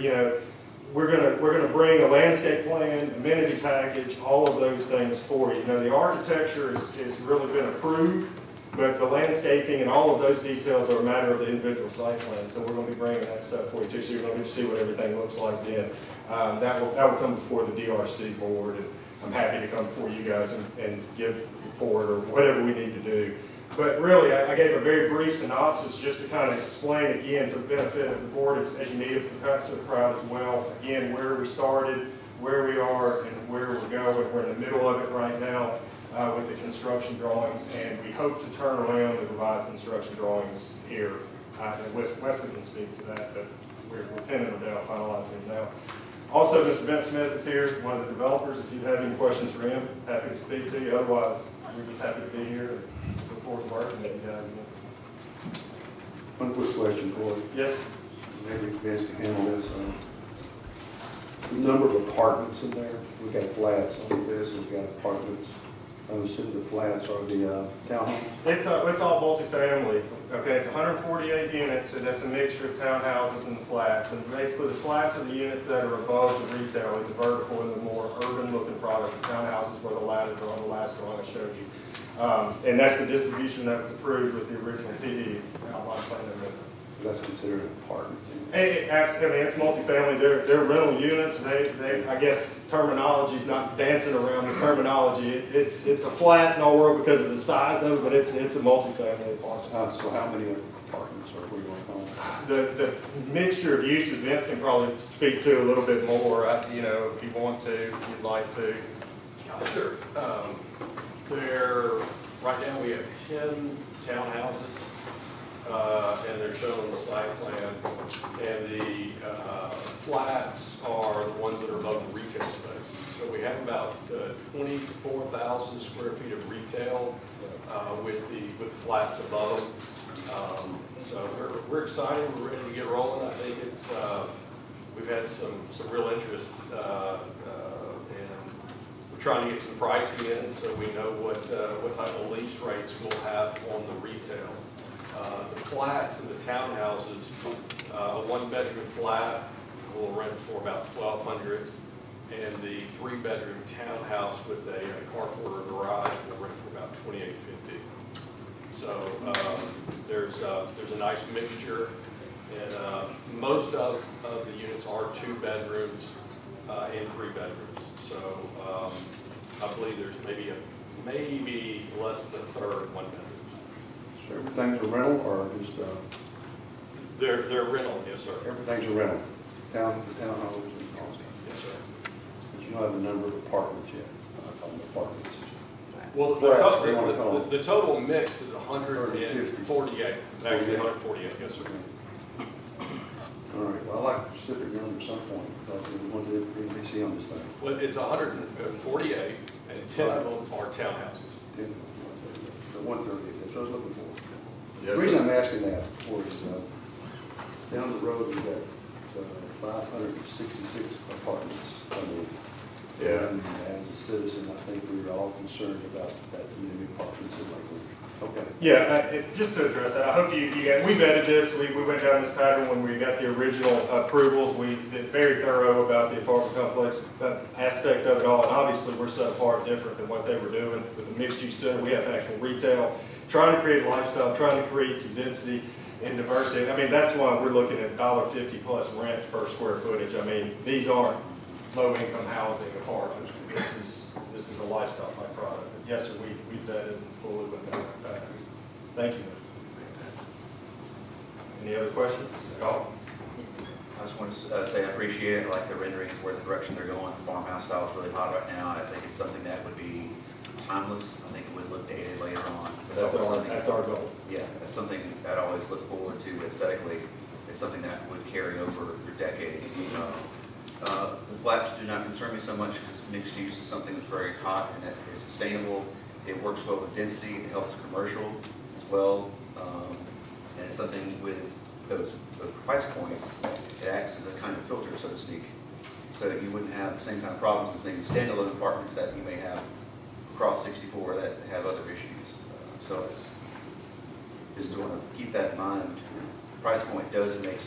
gonna bring a landscape plan, amenity package, all of those things for you. The architecture is really been approved, but the landscaping and all of those details are a matter of the individual site plan. So we're going to be bringing that stuff for you too. So you're going to get to see what everything looks like then. That will come before the DRC board, and I'm happy to come before you guys and give a report or whatever we need to do. But really, I gave a very brief synopsis just to kind of explain again for the benefit of the board as you need it, perhaps the crowd as well. Again, where we started, where we are, and where we're going. We're in the middle of it right now with the construction drawings, and we hope to turn around the revised construction drawings here. And Wesley can speak to that, but we're pinning them down, finalizing them now. Also, Mr. Ben Smith is here, one of the developers. If you have any questions for him, happy to speak to you. Otherwise, we're just happy to be here. Forward to working with you guys again. One quick question, Corey. Yes. Maybe Vince can handle this. The number of apartments in there. We've got flats on this, we've got apartments. I'm assuming the flats are the townhomes? It's all multifamily. Okay, it's 148 units, and that's a mixture of townhouses and the flats. And basically, the flats are the units that are above the retail, the vertical and the more urban-looking product. The townhouses where the ladders are on the last drawing I showed you. And that's the distribution that was approved with the original PD outline plan amendment. That's considered an apartment. Absolutely, it's multifamily. They're rental units. I guess terminology is not dancing around the terminology. It's a flat in our world because of the size of it, but it's a multifamily apartment. So how many apartments are we going to own? The mixture of uses, Vince can probably speak to a little bit more. If you want to, if you'd like to. Sure. Right now we have 10 townhouses, and they're shown on the site plan. And the flats are the ones that are above the retail space. So we have about 24,000 square feet of retail with the flats above them. So we're excited. We're ready to get rolling. I think it's we've had some real interest. Trying to get some pricing in so we know what type of lease rates we'll have on the retail. The flats and the townhouses, a one-bedroom flat will rent for about $1,200, and the three-bedroom townhouse with a carport or garage will rent for about $2,850. So there's a nice mixture, and most of the units are 2 bedrooms and 3 bedrooms. So I believe there's maybe less than a third one bedroom. So everything's a rental or just? They're rental, yes, sir. Everything's a rental. Townhomes and all that. Yes, sir. But you don't have the number of apartments yet. I'm talking apartments. Well, the total mix is 148. Actually, 148. Yes, sir. All right, well, I'd like a specific number at some point, because we want to see on this thing. Well, it's 148, and 10 of them are townhouses. The 138, that's what I was looking for. Yes, The reason sir. I'm asking that for is, down the road, we've got 566 apartments coming. Yeah. And as a citizen, I think we were all concerned about that many apartments in Lakeland. Okay. Yeah, just to address that, I hope we vetted this, we went down this pattern when we got the original approvals. We did very thorough about the apartment complex aspect of it all, and obviously we're set apart different than what they were doing with the mixed use center. We have actual retail, trying to create a lifestyle, trying to create some density and diversity. I mean, that's why we're looking at $1.50 plus rents per square footage. I mean, these aren't low-income housing apartments. This is a lifestyle type product. Yes, sir, we vetted fully with that. Thank you. Any other questions at all? I just want to say I appreciate it, I like the renderings, where the direction they're going. Farmhouse style is really hot right now, and I think it's something that would be timeless. I think it would look dated later on. That's our goal. Yeah, it's something that I always look forward to aesthetically. It's something that would carry over for decades. The flats do not concern me so much because mixed use is something that's very hot and that is sustainable. It works well with density. It helps commercial as well. And it's something with those price points, it acts as a kind of filter, so to speak, so that you wouldn't have the same kind of problems as maybe standalone apartments that you may have across 64 that have other issues. So just want to keep that in mind. The price point does make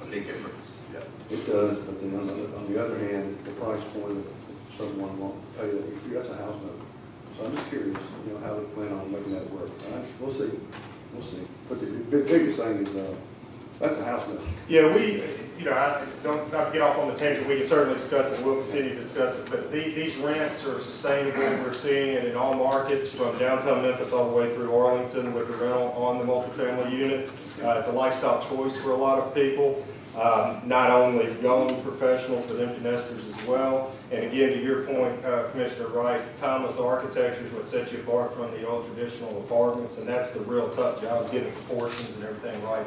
a big difference. Yeah. It does, but then on the other hand, the price point of someone won't pay that, that's a house note. So I'm just curious, how they plan on making that work. We'll see, But the biggest thing is, that's a house note. Yeah, I don't, not to get off on the tangent, we can certainly discuss it, we'll continue to discuss it, but these rents are sustainable. We're seeing it in all markets, from downtown Memphis all the way through Arlington with the rental on the multifamily units. It's a lifestyle choice for a lot of people, not only young professionals, but empty nesters as well. And again, to your point, Commissioner Wright, timeless architecture is what sets you apart from the old traditional apartments, and that's the real tough job, is getting the proportions and everything right.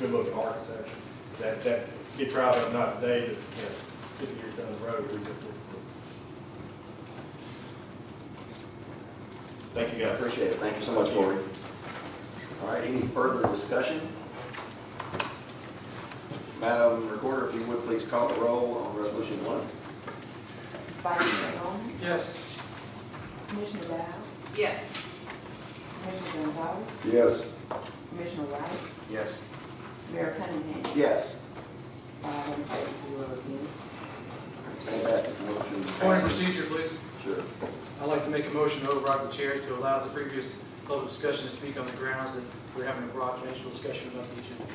Good looking architecture that be proud of, not today, but 50 years down the road. Thank you, guys. Appreciate it. Thank you so much, Corey. All right, any further discussion? Madam Recorder, if you would please call the roll on resolution 1. Vice Chair Bowman? Yes. Commissioner Dow? Yes. Commissioner Gonzalez? Yes. Commissioner Wright? Yes. Mayor Cunningham? Yes. 5 in favor, 0 against. Fantastic. Motion Point of passes. procedure, please. Sure. I'd like to make a motion to override the chair to allow the previous public discussion to speak on the grounds that we're having a broad financial discussion about the agenda.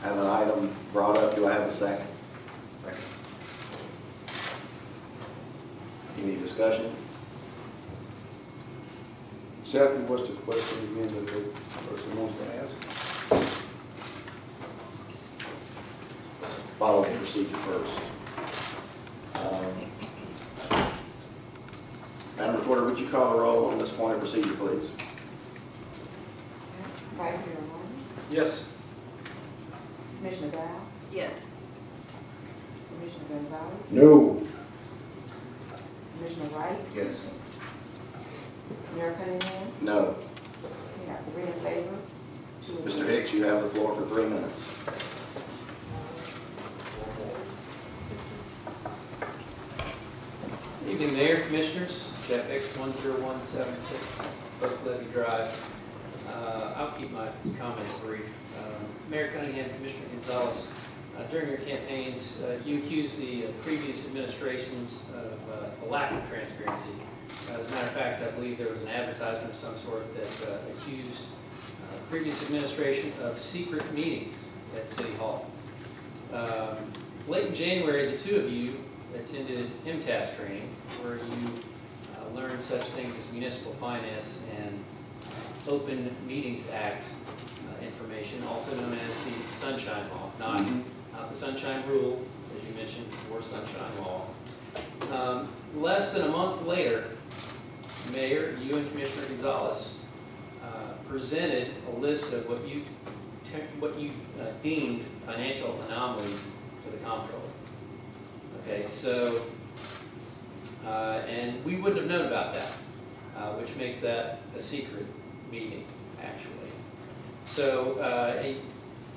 Have an item brought up. Do I have a second? Second. Any discussion? Exactly what's the question again that the person wants to ask? Let's follow the procedure first. Madam Recorder, would you call the roll on this point of procedure, please? Vice Chair Bowman? Yes. Commissioner Dow? Yes. Commissioner Gonzalez? No. Commissioner Wright? Yes. Mayor Cunningham? No. We have 3 in favor, 2 against. Mr. Hicks, you have the floor for 3 minutes. Evening, Mayor, Commissioners. Jeff Hicks, 10176 Oak Levy Drive. I'll keep my comments brief. Mayor Cunningham, Commissioner Gonzalez, during your campaigns, you accused the previous administrations of a lack of transparency. As a matter of fact, I believe there was an advertisement of some sort that accused previous administration of secret meetings at City Hall. Late in January, the two of you attended MTAS training, where you learned such things as municipal finance and Open Meetings Act information, also known as the Sunshine Law, not the Sunshine Rule, as you mentioned, or Sunshine Law. Less than a month later, Mayor, you and Commissioner Gonzalez presented a list of what you deemed financial anomalies to the comptroller. Okay, so, and we wouldn't have known about that. which makes that a secret meeting, actually. So,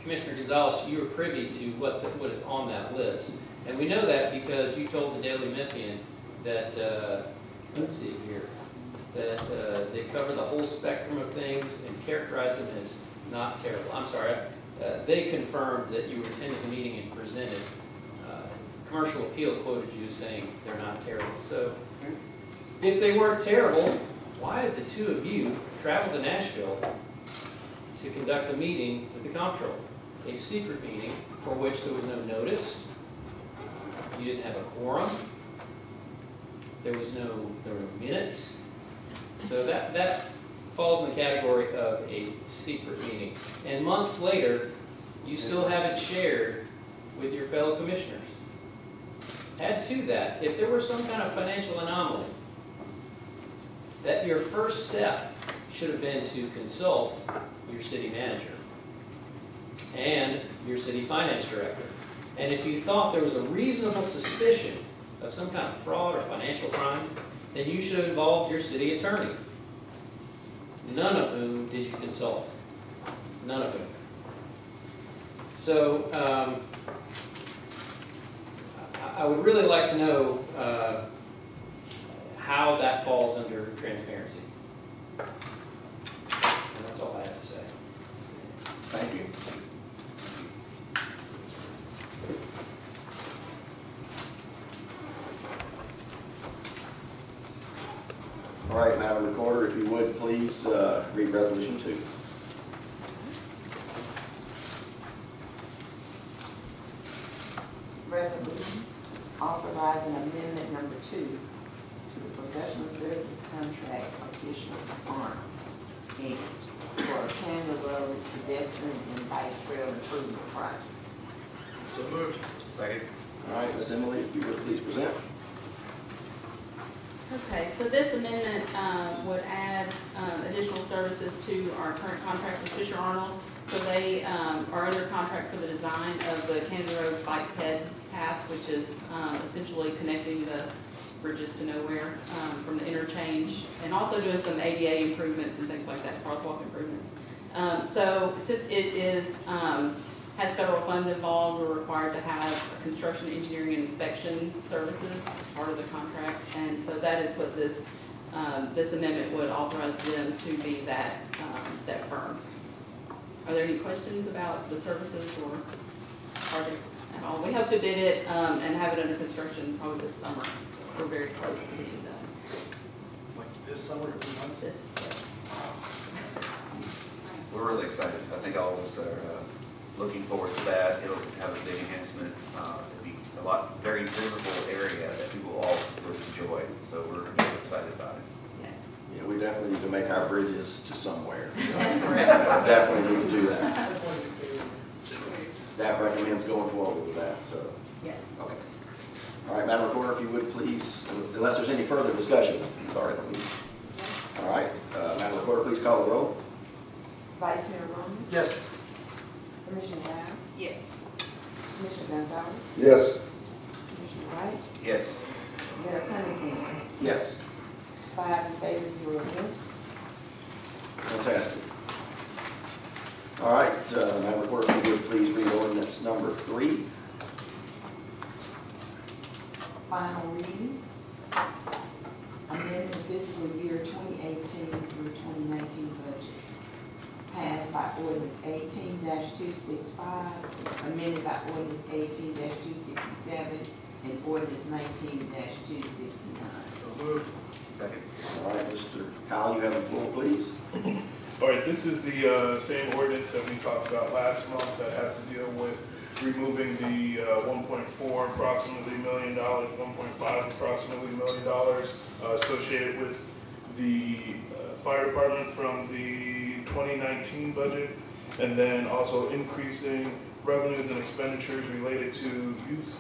Commissioner Gonzalez, you were privy to what is on that list. And we know that because you told the Daily Memphian that, let's see here, that they cover the whole spectrum of things and characterize them as not terrible. I'm sorry, they confirmed that you attended the meeting and presented. Commercial Appeal quoted you saying they're not terrible. So if they weren't terrible, why did the two of you travel to Nashville to conduct a meeting with the comptroller? A secret meeting for which there was no notice, you didn't have a quorum, there were no minutes. So that falls in the category of a secret meeting. And months later, you still haven't shared with your fellow commissioners. Add to that, if there were some kind of financial anomaly, that your first step should have been to consult your city manager and your city finance director. And if you thought there was a reasonable suspicion of some kind of fraud or financial crime, then you should have involved your city attorney. None of whom did you consult. None of whom. So, I would really like to know how that falls under transparency. And that's all I have to say. Thank you. All right, Madam Recorder, if you would, please read Resolution 2. Resolution authorizing amendment number 2 to the professional service contract official arm for Canada Road pedestrian and bike trail improvement project. So moved. Second. All right, Ms. Emily, if you would please present. Okay, so this amendment would add additional services to our current contract with Fisher Arnold. So they are under contract for the design of the Canada Road bike ped path, which is essentially connecting the bridges to nowhere from the interchange, and also doing some ADA improvements and things like that, crosswalk improvements. So since it is has federal funds involved, we're required to have construction, engineering, and inspection services as part of the contract, and so that is what this this amendment would authorize them to be that that firm. Are there any questions about the services or project at all? We hope to bid it and have it under construction probably this summer. We're very close to being done. Like this summer, in 2 months? This, We're really excited. I think all of us are looking forward to that. It'll have a big enhancement. It'll be a very visible area that people all will enjoy. So we're really excited about it. yes. Yeah, we definitely need to make our bridges to somewhere. So definitely need to do that. Staff recommends going forward with that, so. Yes. Okay. All right, Madam Recorder, if you would please, unless there's any further discussion. Sorry. All right, Madam Recorder, please call the roll. Vice Mayor Roman, Yes. Commissioner Brown, Yes. Commissioner Gonzalez, Yes. Commissioner Wright, Yes. Mayor Cunningham. Yes. 5 in favor, 0 against. Fantastic. All right, Madam Recorder, if you would please read ordinance number 3. Final reading. Amending the fiscal year 2018 through 2019 budget. Passed by ordinance 18-265, amended by ordinance 18-267, and ordinance 19-269. So moved. Second. All right, Mr. Kyle, you have the floor, please. All right, this is the same ordinance that we talked about last month that has to deal with removing the $1.4 approximately million, $1.5 approximately $1 million associated with the fire department from the 2019 budget, and then also increasing revenues and expenditures related to youth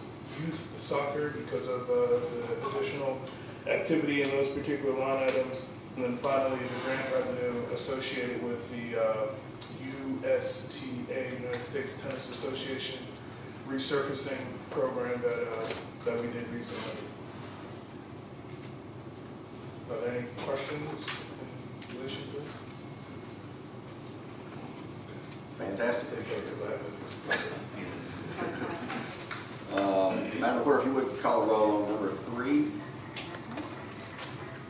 soccer because of the additional activity in those particular line items. And then finally, the grant revenue associated with the USTA, United States Tennis Association, resurfacing program that we did recently. Are there any questions in relation to it? Fantastic. Because I have Madam Clerk, if you would call the roll on number 3.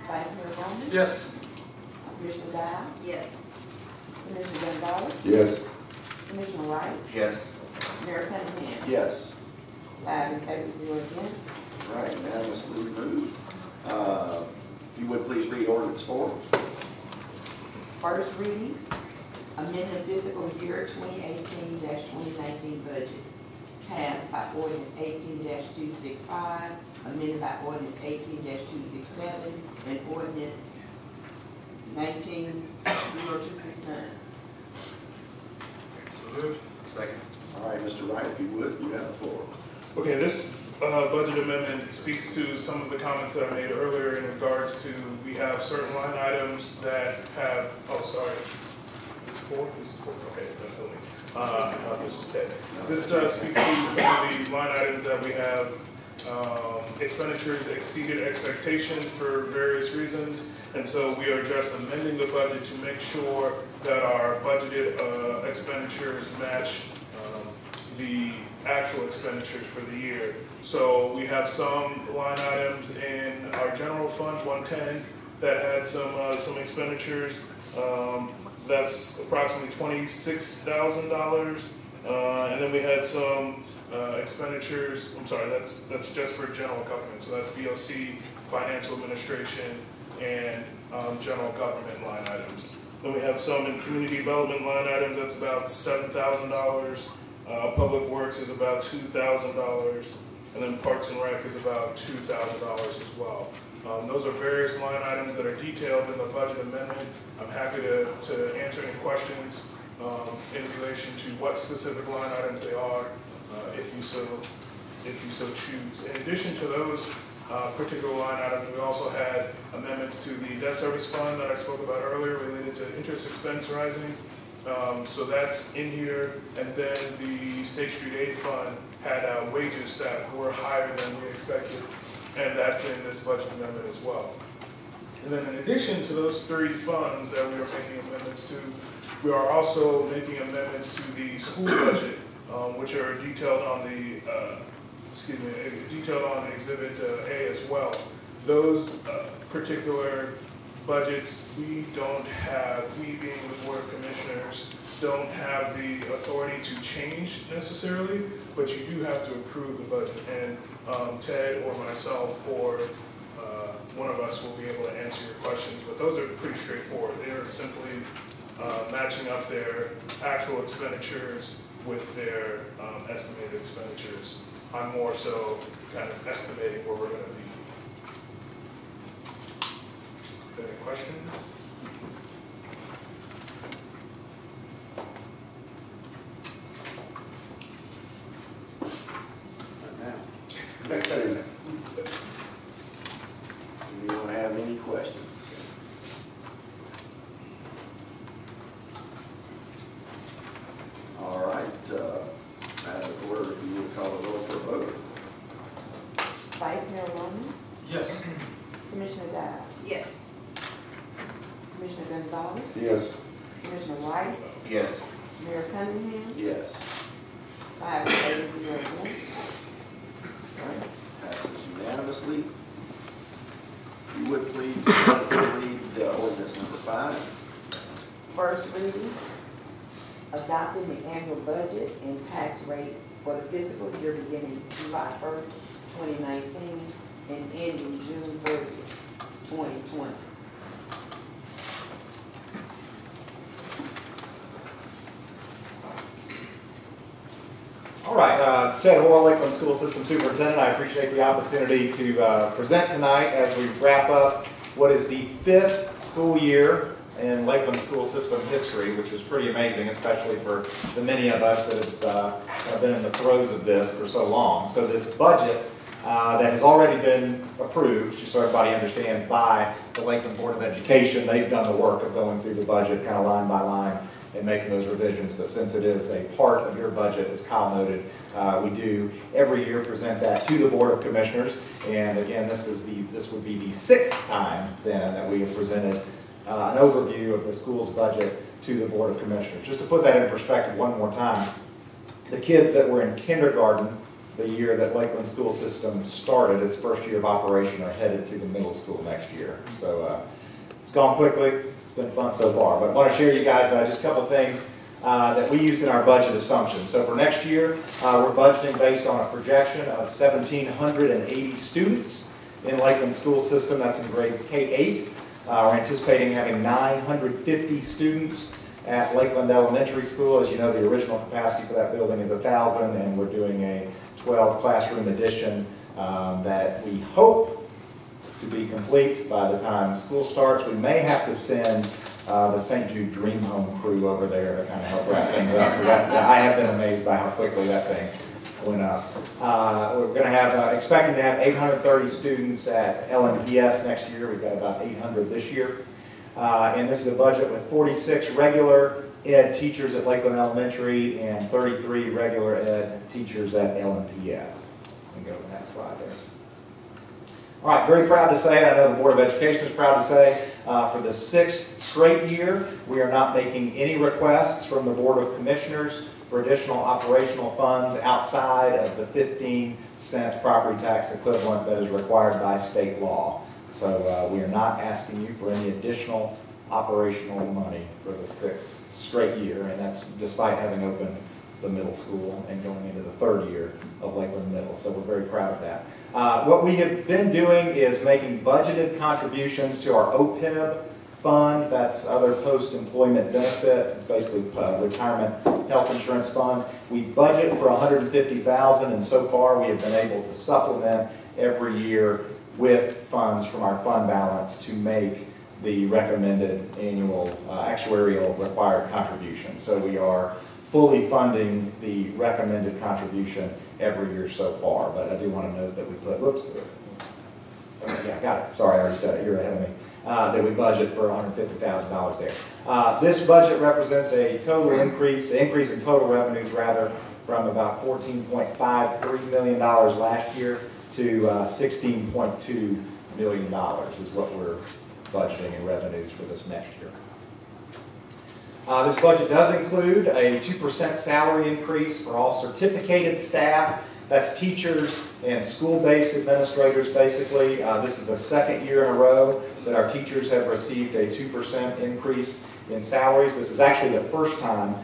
Vice Mayor Bowman? Yes. Commissioner Dow? Yes. Commissioner Gonzalez? Yes. Commissioner Wright? Yes. Mayor Cunningham? Yes. 5 in favor, 0 against. All right, unanimously moved. If you would please read ordinance 4. First reading, amending fiscal year 2018-2019 budget. Passed by ordinance 18-265, amended by ordinance 18-267, and ordinance 19-0269. So moved. Second. All right, Mr. Wright, if you would, you have the floor. Okay, this budget amendment speaks to some of the comments that I made earlier in regards to, we have certain line items that have, oh, sorry. It's 4? This is 4, okay, that's the link. I thought this was 10. This speaks to some of the line items that we have, expenditures exceeded expectations for various reasons, and so we are just amending the budget to make sure that our budgeted expenditures match the actual expenditures for the year. So we have some line items in our general fund 110 that had some expenditures. That's approximately $26,000, and then we had some expenditures. I'm sorry, that's just for general government. So that's BOC, financial administration, and general government line items. Then we have some in community development line items. That's about $7,000. Public Works is about $2,000, and then Parks and Rec is about $2,000 as well. Those are various line items that are detailed in the budget amendment. I'm happy to answer any questions in relation to what specific line items they are, if you so choose. In addition to those particular line items, we also had amendments to the debt service fund that I spoke about earlier related to interest expense rising. So that's in here, and then the State Street Aid Fund had wages that were higher than we expected, and that's in this budget amendment as well. And then in addition to those 3 funds that we are making amendments to, we are also making amendments to the school budget, which are detailed on the, detailed on Exhibit A as well. Those particular budgets, we don't have, we being the Board of Commissioners, don't have the authority to change necessarily, but you do have to approve the budget, and Ted or myself or one of us will be able to answer your questions, but those are pretty straightforward. They are simply matching up their actual expenditures with their estimated expenditures. I'm more so kind of estimating where we're going to be. Any questions? Anyone have any questions? All right, Madam Clerk, if you would call the roll for a vote. Vice Mayor Bowman? Yes. Commissioner Dow? Yes. Commissioner Gonzalez? Yes. Commissioner Wright? Yes. Mayor Cunningham? Yes. 5 in favor, 0 against. All right, passes unanimously. If you would please read ordinance number 5. First reading, adopting the annual budget and tax rate for the fiscal year beginning July 1st, 2019 and ending June 30th, 2020. All right, Ted Hoare, Lakeland School System Superintendent. I appreciate the opportunity to present tonight as we wrap up what is the 5th school year in Lakeland School System history, which is pretty amazing, especially for the many of us that have been in the throes of this for so long. So this budget that has already been approved, just so everybody understands, by the Lakeland Board of Education. They've done the work of going through the budget kind of line by line in making those revisions, but since it is a part of your budget, as Kyle noted, we do every year present that to the Board of Commissioners. And again, this would be the 6th time then that we have presented an overview of the school's budget to the Board of Commissioners. Just to put that in perspective one more time, the kids that were in kindergarten the year that Lakeland school system started its first year of operation are headed to the middle school next year. So it's gone quickly. It's been fun so far. But I want to share you guys just a couple of things that we used in our budget assumptions. So for next year, we're budgeting based on a projection of 1,780 students in Lakeland school system. That's in grades K-8. We're anticipating having 950 students at Lakeland Elementary School. As you know, the original capacity for that building is 1,000, and we're doing a 12 classroom addition that we hope to be complete by the time school starts. We may have to send the St. Jude Dream Home crew over there to kind of help wrap things up. I have been amazed by how quickly that thing went up. We're going to have, expecting to have 830 students at LNPS next year. We've got about 800 this year. And this is a budget with 46 regular ed teachers at Lakeland Elementary and 33 regular ed teachers at LNPS. We can go to the next slide there. All right, very proud to say, I know the Board of Education is proud to say, for the 6th straight year, we are not making any requests from the Board of Commissioners for additional operational funds outside of the 15-cent property tax equivalent that is required by state law. So we are not asking you for any additional operational money for the 6th straight year, and that's despite having opened the middle school and going into the 3rd year of Lakeland Middle. So we're very proud of that. What we have been doing is making budgeted contributions to our OPEB fund. That's other post-employment benefits. It's basically retirement health insurance fund. We budget for $150,000, and so far we have been able to supplement every year with funds from our fund balance to make the recommended annual actuarial required contribution. So we are fully funding the recommended contribution every year so far. But I do want to note that we put, whoops, okay, yeah, got it. Sorry, I already said it. You're ahead of me. That we budget for $150,000 there. This budget represents a total increase in total revenues rather, from about $14.53 million last year to $16.2 million is what we're budgeting in revenues for this next year. This budget does include a 2% salary increase for all certificated staff. That's teachers and school-based administrators, basically. This is the 2nd year in a row that our teachers have received a 2% increase in salaries. This is actually the first time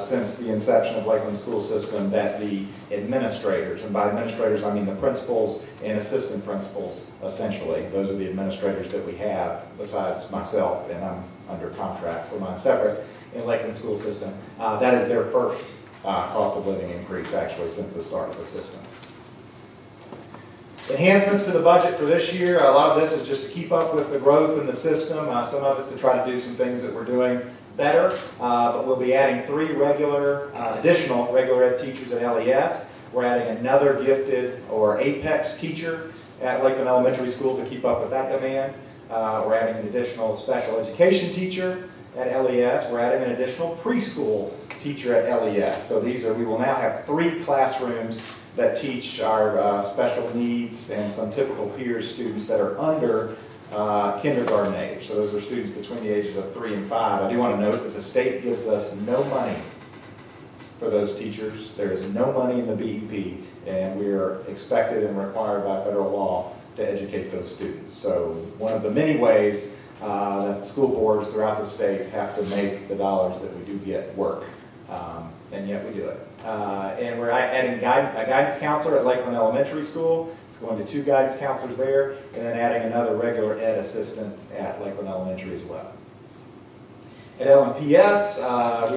since the inception of Lakeland School System that the administrators, and by administrators I mean the principals and assistant principals, essentially. Those are the administrators that we have, besides myself, and I'm under contract, so I'm separate in Lakeland School System. That is their first cost of living increase, actually, since the start of the system. Enhancements to the budget for this year, a lot of this is just to keep up with the growth in the system. Some of it's to try to do some things that we're doing better, but we'll be adding 3 additional regular ed teachers at LES. We're adding another gifted or Apex teacher at Lakeland Elementary School to keep up with that demand. We're adding an additional special education teacher at LES. We're adding an additional preschool teacher at LES. So we will now have 3 classrooms that teach our special needs and some typical peers students that are under kindergarten age. So those are students between the ages of 3 and 5. I do want to note that the state gives us no money for those teachers. There is no money in the BEP, and we are expected and required by federal law to educate those students. So one of the many ways that school boards throughout the state have to make the dollars that we do get work, and yet we do it. And we're adding a guidance counselor at Lakeland Elementary School. It's going to 2 guidance counselors there, and then adding another regular ed assistant at Lakeland Elementary as well. At LNPS,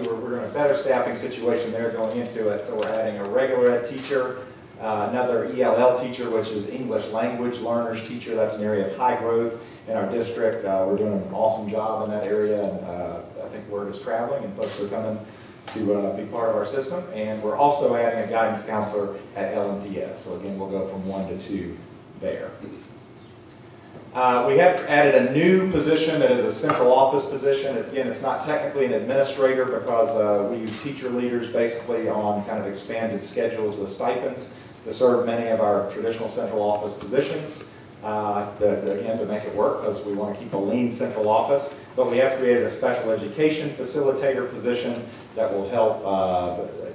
we're in a better staffing situation there going into it, so we're adding a regular ed teacher, another ELL teacher, which is English language learners teacher. That's an area of high growth in our district. We're doing an awesome job in that area, and I think word is traveling, and folks are coming to be part of our system. And we're also adding a guidance counselor at LNPS. So again, we'll go from 1 to 2 there. We have added a new position that is a central office position. Again, it's not technically an administrator because we use teacher leaders basically on kind of expanded schedules with stipends to serve many of our traditional central office positions. Again, to make it work because we want to keep a lean central office. But we have created a special education facilitator position that will help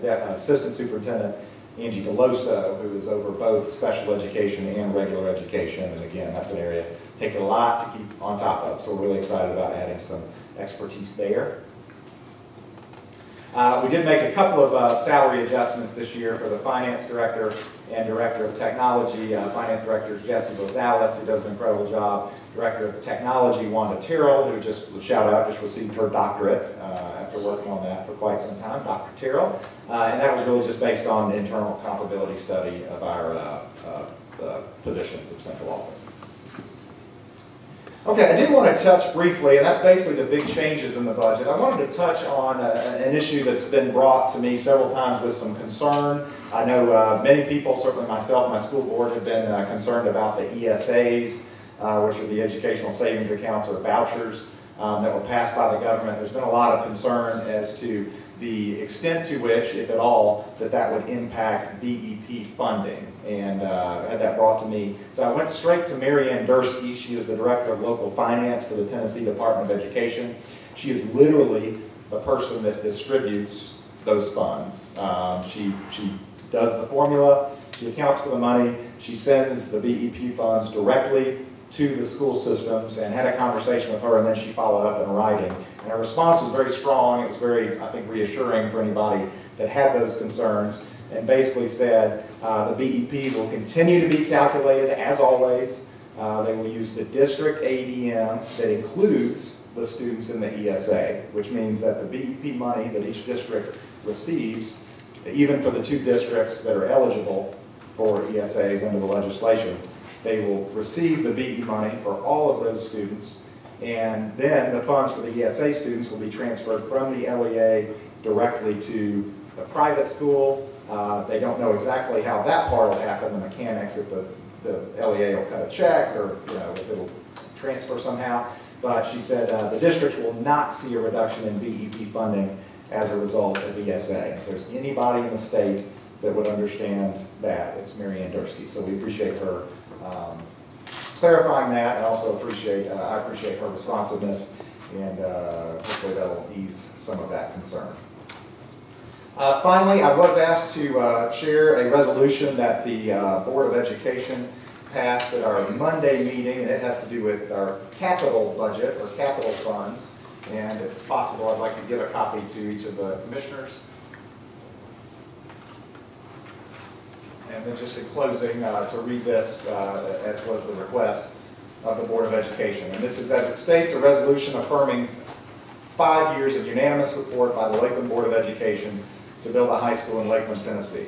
Assistant Superintendent Angie DeLoso, who is over both special education and regular education. And again, that's an area that takes a lot to keep on top of. So we're really excited about adding some expertise there. We did make a couple of salary adjustments this year for the finance director and director of technology. Finance director is Jesse Rosales, who does an incredible job. Director of technology, Wanda Terrell, who just received her doctorate after working on that for quite some time, Dr. Terrell. And that was really just based on an internal comparability study of our positions of central office. Okay, I did want to touch briefly, and that's basically the big changes in the budget. I wanted to touch on an issue that's been brought to me several times with some concern. I know many people, certainly myself, my school board, have been concerned about the ESAs, which are the educational savings accounts or vouchers that were passed by the government. There's been a lot of concern as to the extent to which, if at all, that would impact BEP funding. And I had that brought to me. So I went straight to Mary Ann Dursky. She is the Director of Local Finance for the Tennessee Department of Education. She is literally the person that distributes those funds. She does the formula, she accounts for the money, she sends the BEP funds directly to the school systems, and had a conversation with her, and then she followed up in writing. And her response was very strong. It was very, I think, reassuring for anybody that had those concerns, and basically said the BEPs will continue to be calculated as always. They will use the district ADM that includes the students in the ESA, which means that the BEP money that each district receives, even for the 2 districts that are eligible for ESAs under the legislation, they will receive the BE money for all of those students, and then the funds for the ESA students will be transferred from the LEA directly to the private school. They don't know exactly how that part will happen, the mechanics, if the LEA will cut a check or if it'll transfer somehow. But she said the districts will not see a reduction in BEP funding as a result of ESA. If there's anybody in the state that would understand that, it's Mary Ann Dursky. So we appreciate her clarifying that, and also I appreciate her responsiveness, and hopefully that'll ease some of that concern. Finally, I was asked to share a resolution that the Board of Education passed at our Monday meeting, and it has to do with our capital budget or capital funds. And if it's possible, I'd like to give a copy to each of the commissioners. And then just in closing, to read this, as was the request of the Board of Education. And this is, as it states, a resolution affirming 5 years of unanimous support by the Lakeland Board of Education to build a high school in Lakeland, Tennessee.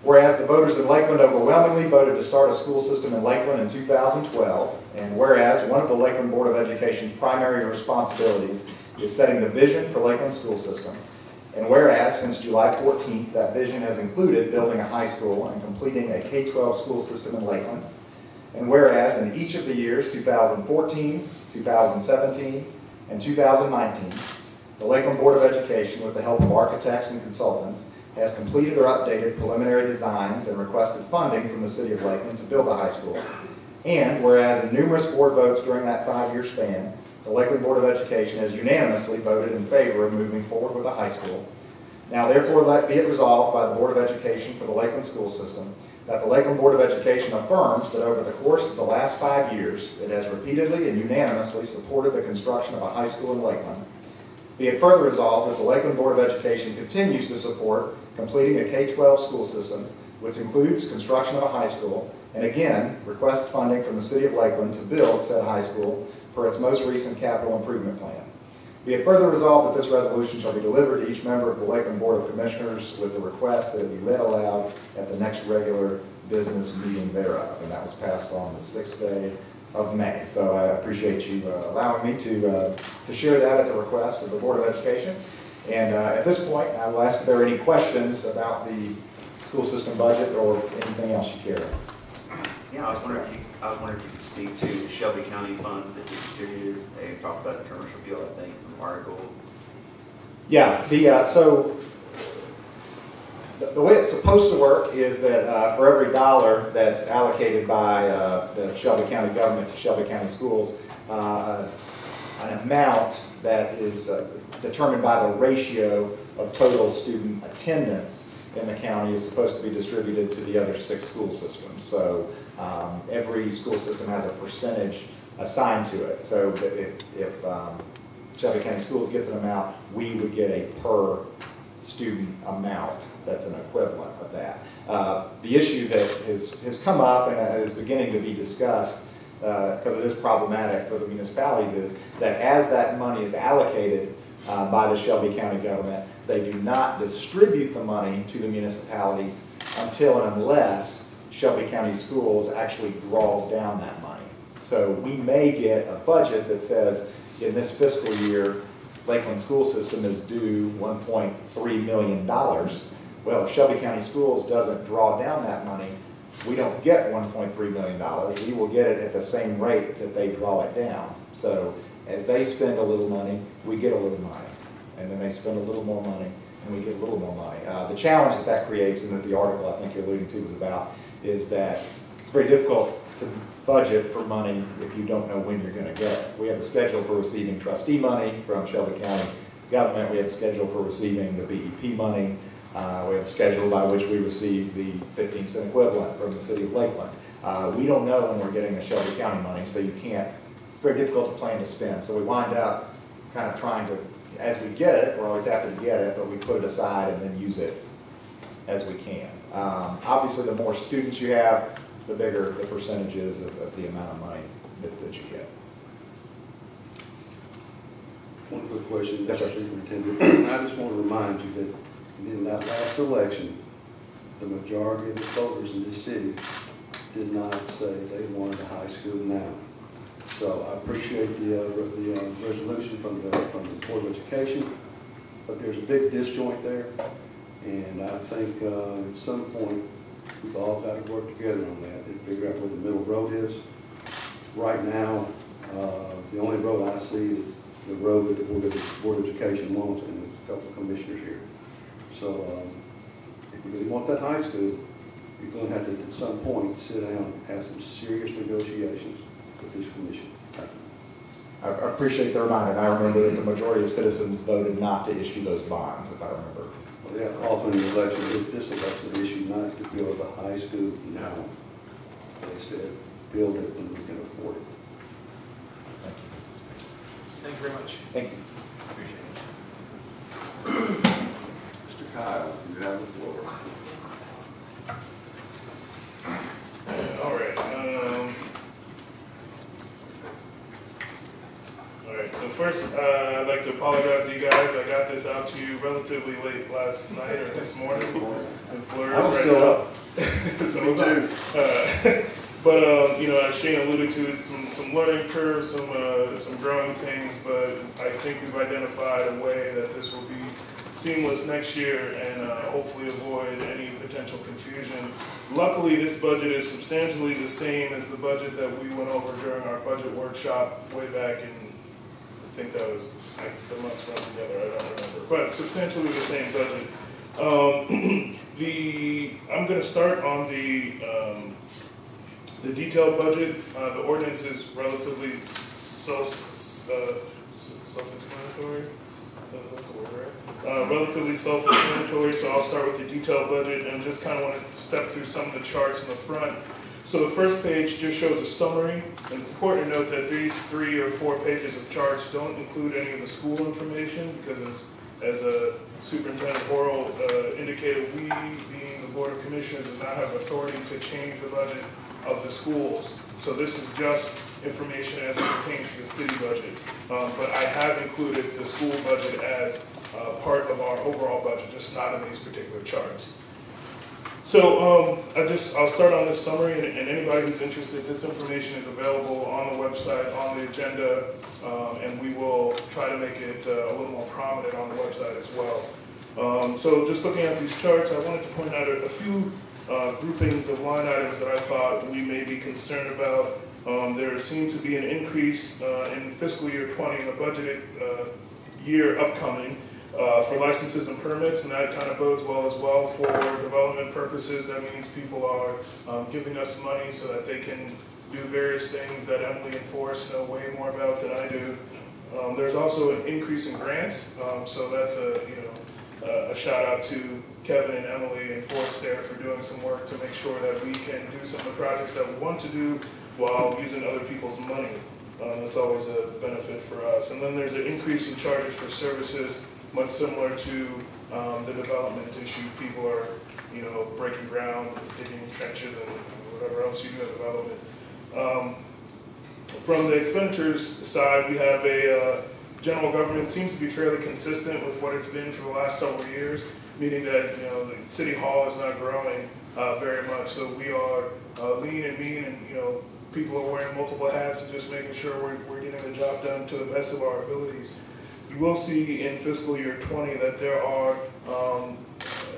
Whereas the voters in Lakeland overwhelmingly voted to start a school system in Lakeland in 2012, and whereas one of the Lakeland Board of Education's primary responsibilities is setting the vision for Lakeland's school system, and whereas since July 14th, that vision has included building a high school and completing a K-12 school system in Lakeland, and whereas in each of the years 2014, 2017, and 2019, the Lakeland Board of Education, with the help of architects and consultants, has completed or updated preliminary designs and requested funding from the City of Lakeland to build a high school. And whereas in numerous board votes during that 5-year span, the Lakeland Board of Education has unanimously voted in favor of moving forward with a high school. Now therefore let be it resolved by the Board of Education for the Lakeland School System that the Lakeland Board of Education affirms that over the course of the last 5 years, it has repeatedly and unanimously supported the construction of a high school in Lakeland. Be it further resolved that the Lakeland Board of Education continues to support completing a K-12 school system, which includes construction of a high school, and again, requests funding from the City of Lakeland to build said high school per its most recent capital improvement plan. Be it further resolved that this resolution shall be delivered to each member of the Lakeland Board of Commissioners with the request that it be read aloud at the next regular business meeting thereof. And that was passed on the 6th day of May. So I appreciate you allowing me to share that at the request of the Board of Education. And at this point, I will ask if there are any questions about the school system budget or anything else you care. Yeah, I was wondering if you could speak to the Shelby County funds that you distributed. They talked about the commercial deal, I think, from the article. Yeah, so the way it's supposed to work is that for every dollar that's allocated by the Shelby County government to Shelby County schools, an amount that is determined by the ratio of total student attendance in the county is supposed to be distributed to the other 6 school systems. So every school system has a percentage assigned to it. So if Shelby County Schools gets an amount, we would get a per student amount that's an equivalent of that. The issue that has come up and is beginning to be discussed, because it is problematic for the municipalities, is that as that money is allocated by the Shelby County government, they do not distribute the money to the municipalities until and unless Shelby County Schools actually draws down that money. So we may get a budget that says, in this fiscal year, Lakeland school system is due $1.3 million. Well, if Shelby County Schools doesn't draw down that money, we don't get $1.3 million. We will get it at the same rate that they draw it down. So as they spend a little money, we get a little money. And then they spend a little more money, and we get a little more money. The challenge that creates, and that the article I think you're alluding to was about, is that it's very difficult to budget for money if you don't know when you're going to get it. We have a schedule for receiving trustee money from Shelby County government. We have a schedule for receiving the BEP money. We have a schedule by which we receive the 15-cent equivalent from the city of Lakeland. We don't know when we're getting the Shelby County money, so you can't, it's very difficult to plan to spend. So we wind up kind of trying to, as we get it, we're always happy to get it, but we put it aside and then use it as we can. Obviously, the more students you have, the bigger the percentage is of the amount of money that you get. One quick question, Yes, sir. Mr. Superintendent. I just want to remind you that in that last election, the majority of the voters in this city did not say they wanted a high school now. So I appreciate the resolution from the Board of Education, but there's a big disjoint there, and I think at some point we've all got to work together on that and figure out where the middle road is. Right now, the only road I see is the road that the Board of Education wants, and there's a couple of commissioners here. So if you really want that high school, you're going to have to, at some point, sit down and have some serious negotiations with this commission. I appreciate the reminder. I remember that the majority of citizens voted not to issue those bonds, if I remember. Well, yeah, also in the election, this election issue not to build a high school now. They said, build it when we can afford it. Thank you. Thank you very much. Thank you. Appreciate it. Mr. Kyle, you have the floor. All right. So first, I'd like to apologize to you guys. I got this out to you relatively late last night or this morning. I was still up. So me too. But you know, as Shane alluded to, some learning curves, some growing pains. But I think we've identified a way that this will be seamless next year and hopefully avoid any potential confusion. Luckily, this budget is substantially the same as the budget that we went over during our budget workshop way back in, I think that was, the months run together, I don't remember, but substantially the same budget. I'm going to start on the detailed budget. The ordinance is relatively self-explanatory. That's the word, right? Relatively self-explanatory, so I'll start with the detailed budget and just kind of want to step through some of the charts in the front. So the first page just shows a summary, and it's important to note that these 3 or 4 pages of charts don't include any of the school information, because as a Superintendent Horrell indicated, we, being the Board of Commissioners, do not have authority to change the budget of the schools. So this is just information as it pertains to the city budget. But I have included the school budget as part of our overall budget, just not in these particular charts. So I'll start on this summary, and anybody who's interested, this information is available on the website, on the agenda, and we will try to make it a little more prominent on the website as well. So just looking at these charts, I wanted to point out a few groupings of line items that I thought we may be concerned about. There seems to be an increase in fiscal year 20 in the budgeted year upcoming for licenses and permits, and that kind of bodes well for development purposes. That means people are giving us money so that they can do various things that Emily and Forrest know way more about than I do. There's also an increase in grants, so that's a shout out to Kevin and Emily and Forrest there for doing some work to make sure that we can do some of the projects that we want to do while using other people's money. That's always a benefit for us. And then there's an increase in charges for services, much similar to the development issue. People are, breaking ground, digging trenches, and whatever else you do in development. From the expenditures side, we have a general government seems to be fairly consistent with what it's been for the last several years, meaning that the city hall is not growing very much. So we are lean and mean, and people are wearing multiple hats and just making sure we're getting the job done to the best of our abilities. You will see in fiscal year 20 that there are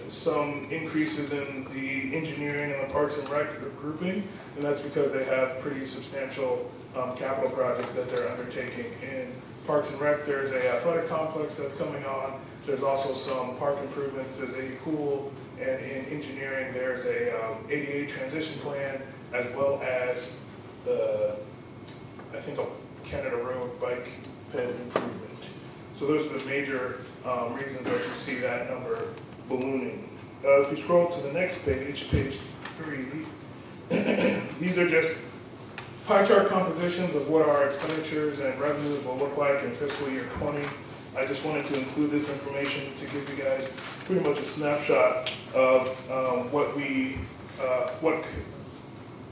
some increases in the engineering and the Parks and Rec grouping, and that's because they have pretty substantial capital projects that they're undertaking. In Parks and Rec, there's a athletic complex that's coming on. There's also some park improvements. There's a pool, and in engineering, there's a ADA transition plan, as well as I think a Canada Road bike ped improvement. So those are the major reasons that you see that number ballooning. If you scroll to the next page, page 3, these are just pie chart compositions of what our expenditures and revenues will look like in fiscal year 20. I just wanted to include this information to give you guys pretty much a snapshot of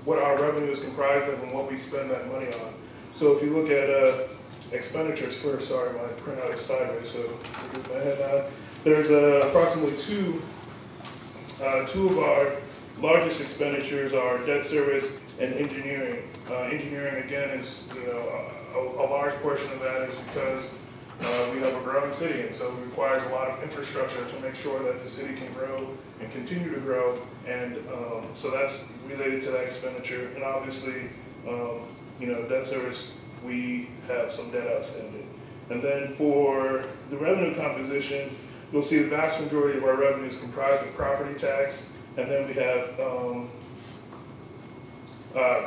what our revenue is comprised of and what we spend that money on. So if you look at expenditures first, sorry, my printout is sideways, so I'll get my head out. There's approximately two of our largest expenditures are debt service and engineering. Engineering, again, is a large portion of that is because we have a growing city, and so it requires a lot of infrastructure to make sure that the city can grow and continue to grow, and so that's related to that expenditure. And obviously, debt service, we have some debt outstanding. And then for the revenue composition, you'll see the vast majority of our revenue is comprised of property tax, and then we have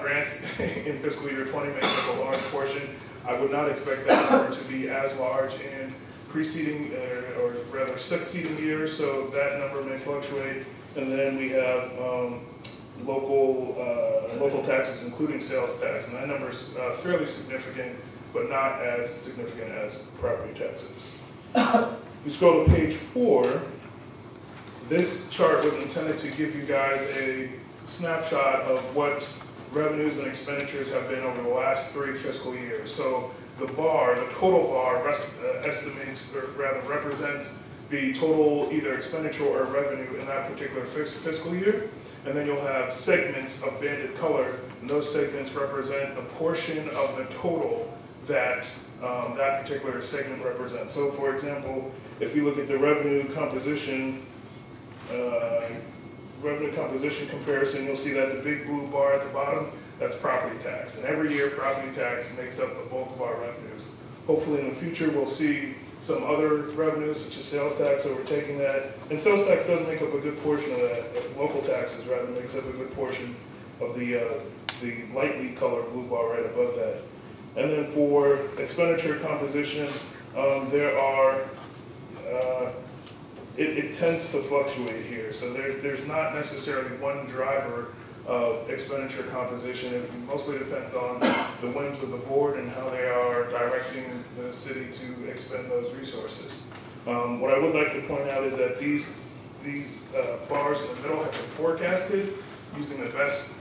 grants in fiscal year 20 making up a large portion. I would not expect that number to be as large in preceding or rather succeeding years, so that number may fluctuate. And then we have local taxes, including sales tax, and that number is fairly significant, but not as significant as property taxes. If you scroll to page 4, this chart was intended to give you guys a snapshot of what revenues and expenditures have been over the last 3 fiscal years. So the total bar estimates, or rather represents the total either expenditure or revenue in that particular fiscal year. And then you'll have segments of banded color, and those segments represent the portion of the total that that particular segment represents. So for example, if you look at the revenue composition comparison, you'll see that the big blue bar at the bottom, that's property tax. And every year, property tax makes up the bulk of our revenues. Hopefully in the future, we'll see some other revenues, such as sales tax, overtaking that. And sales tax does make up a good portion of that, but local taxes rather makes up a good portion of the lightly colored blue bar right above that. And then for expenditure composition, it tends to fluctuate here. So there's not necessarily one driver of expenditure composition. It mostly depends on the whims of the board and how they are directing the city to expend those resources. What I would like to point out is that these bars in the middle have been forecasted using the best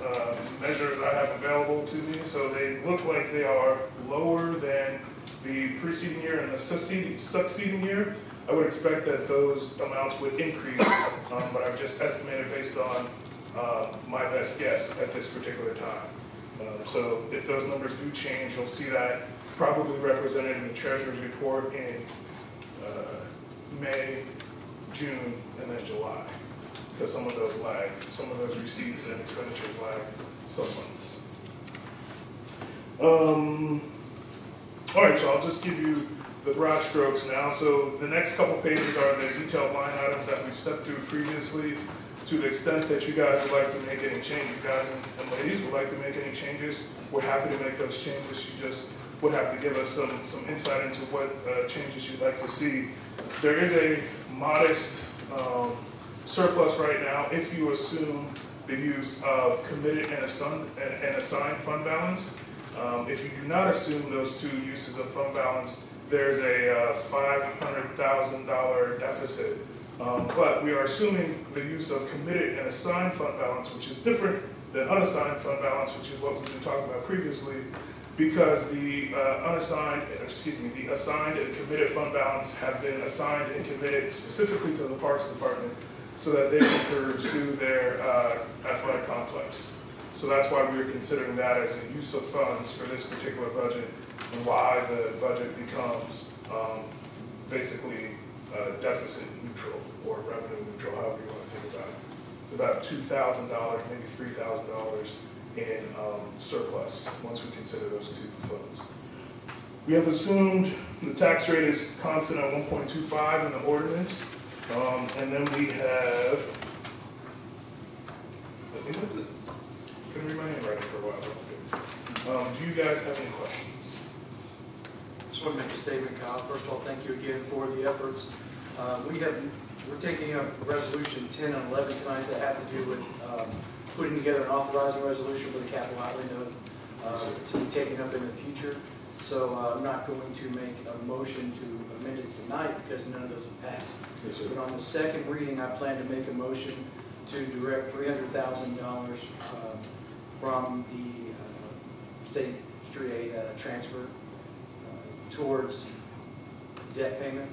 measures I have available to me. So they look like they are lower than the preceding year and the succeeding year. I would expect that those amounts would increase, but I've just estimated based on my best guess at this particular time. So if those numbers do change, you'll see that probably represented in the Treasurer's report in May, June, and then July. because some of those lag, some of those receipts and expenditures lag some months. All right, so I'll just give you the broad strokes now. So the next couple pages are the detailed line items that we've stepped through previously. To the extent that you guys would like to make any changes, you guys and ladies would like to make any changes, we're happy to make those changes. You just would have to give us some insight into what changes you'd like to see. There is a modest surplus right now if you assume the use of committed and assigned fund balance. If you do not assume those two uses of fund balance, there's a $500,000 deficit. But we are assuming the use of committed and assigned fund balance, which is different than unassigned fund balance, which is what we've been talking about previously, because the the assigned and committed fund balance have been assigned and committed specifically to the Parks Department so that they can pursue their athletic complex. So that's why we are considering that as a use of funds for this particular budget, and why the budget becomes basically deficit neutral or revenue neutral, however you want to think about it. It's about $2,000, maybe $3,000 in surplus once we consider those two funds. We have assumed the tax rate is constant at 1.25 in the ordinance, and then we have, I think that's it. Couldn't read my handwriting for a while. Do you guys have any questions? Just want to make a statement, Kyle. First of all, thank you again for the efforts. We're taking up resolution 10 and 11 tonight that have to do with putting together an authorizing resolution for the capital outlay note to be taken up in the future. So I'm not going to make a motion to amend it tonight because none of those have passed. Yes, sir. But on the second reading, I plan to make a motion to direct $300,000 from the state street aid transfer towards debt payment.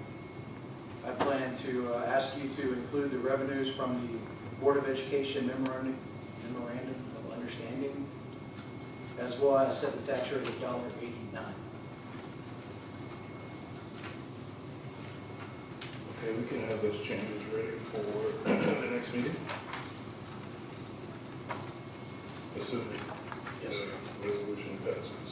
I plan to ask you to include the revenues from the Board of Education memorandum of understanding, as well as set the tax rate at $1.89. Okay, we can have those changes ready for the next meeting. Assuming the resolution passes.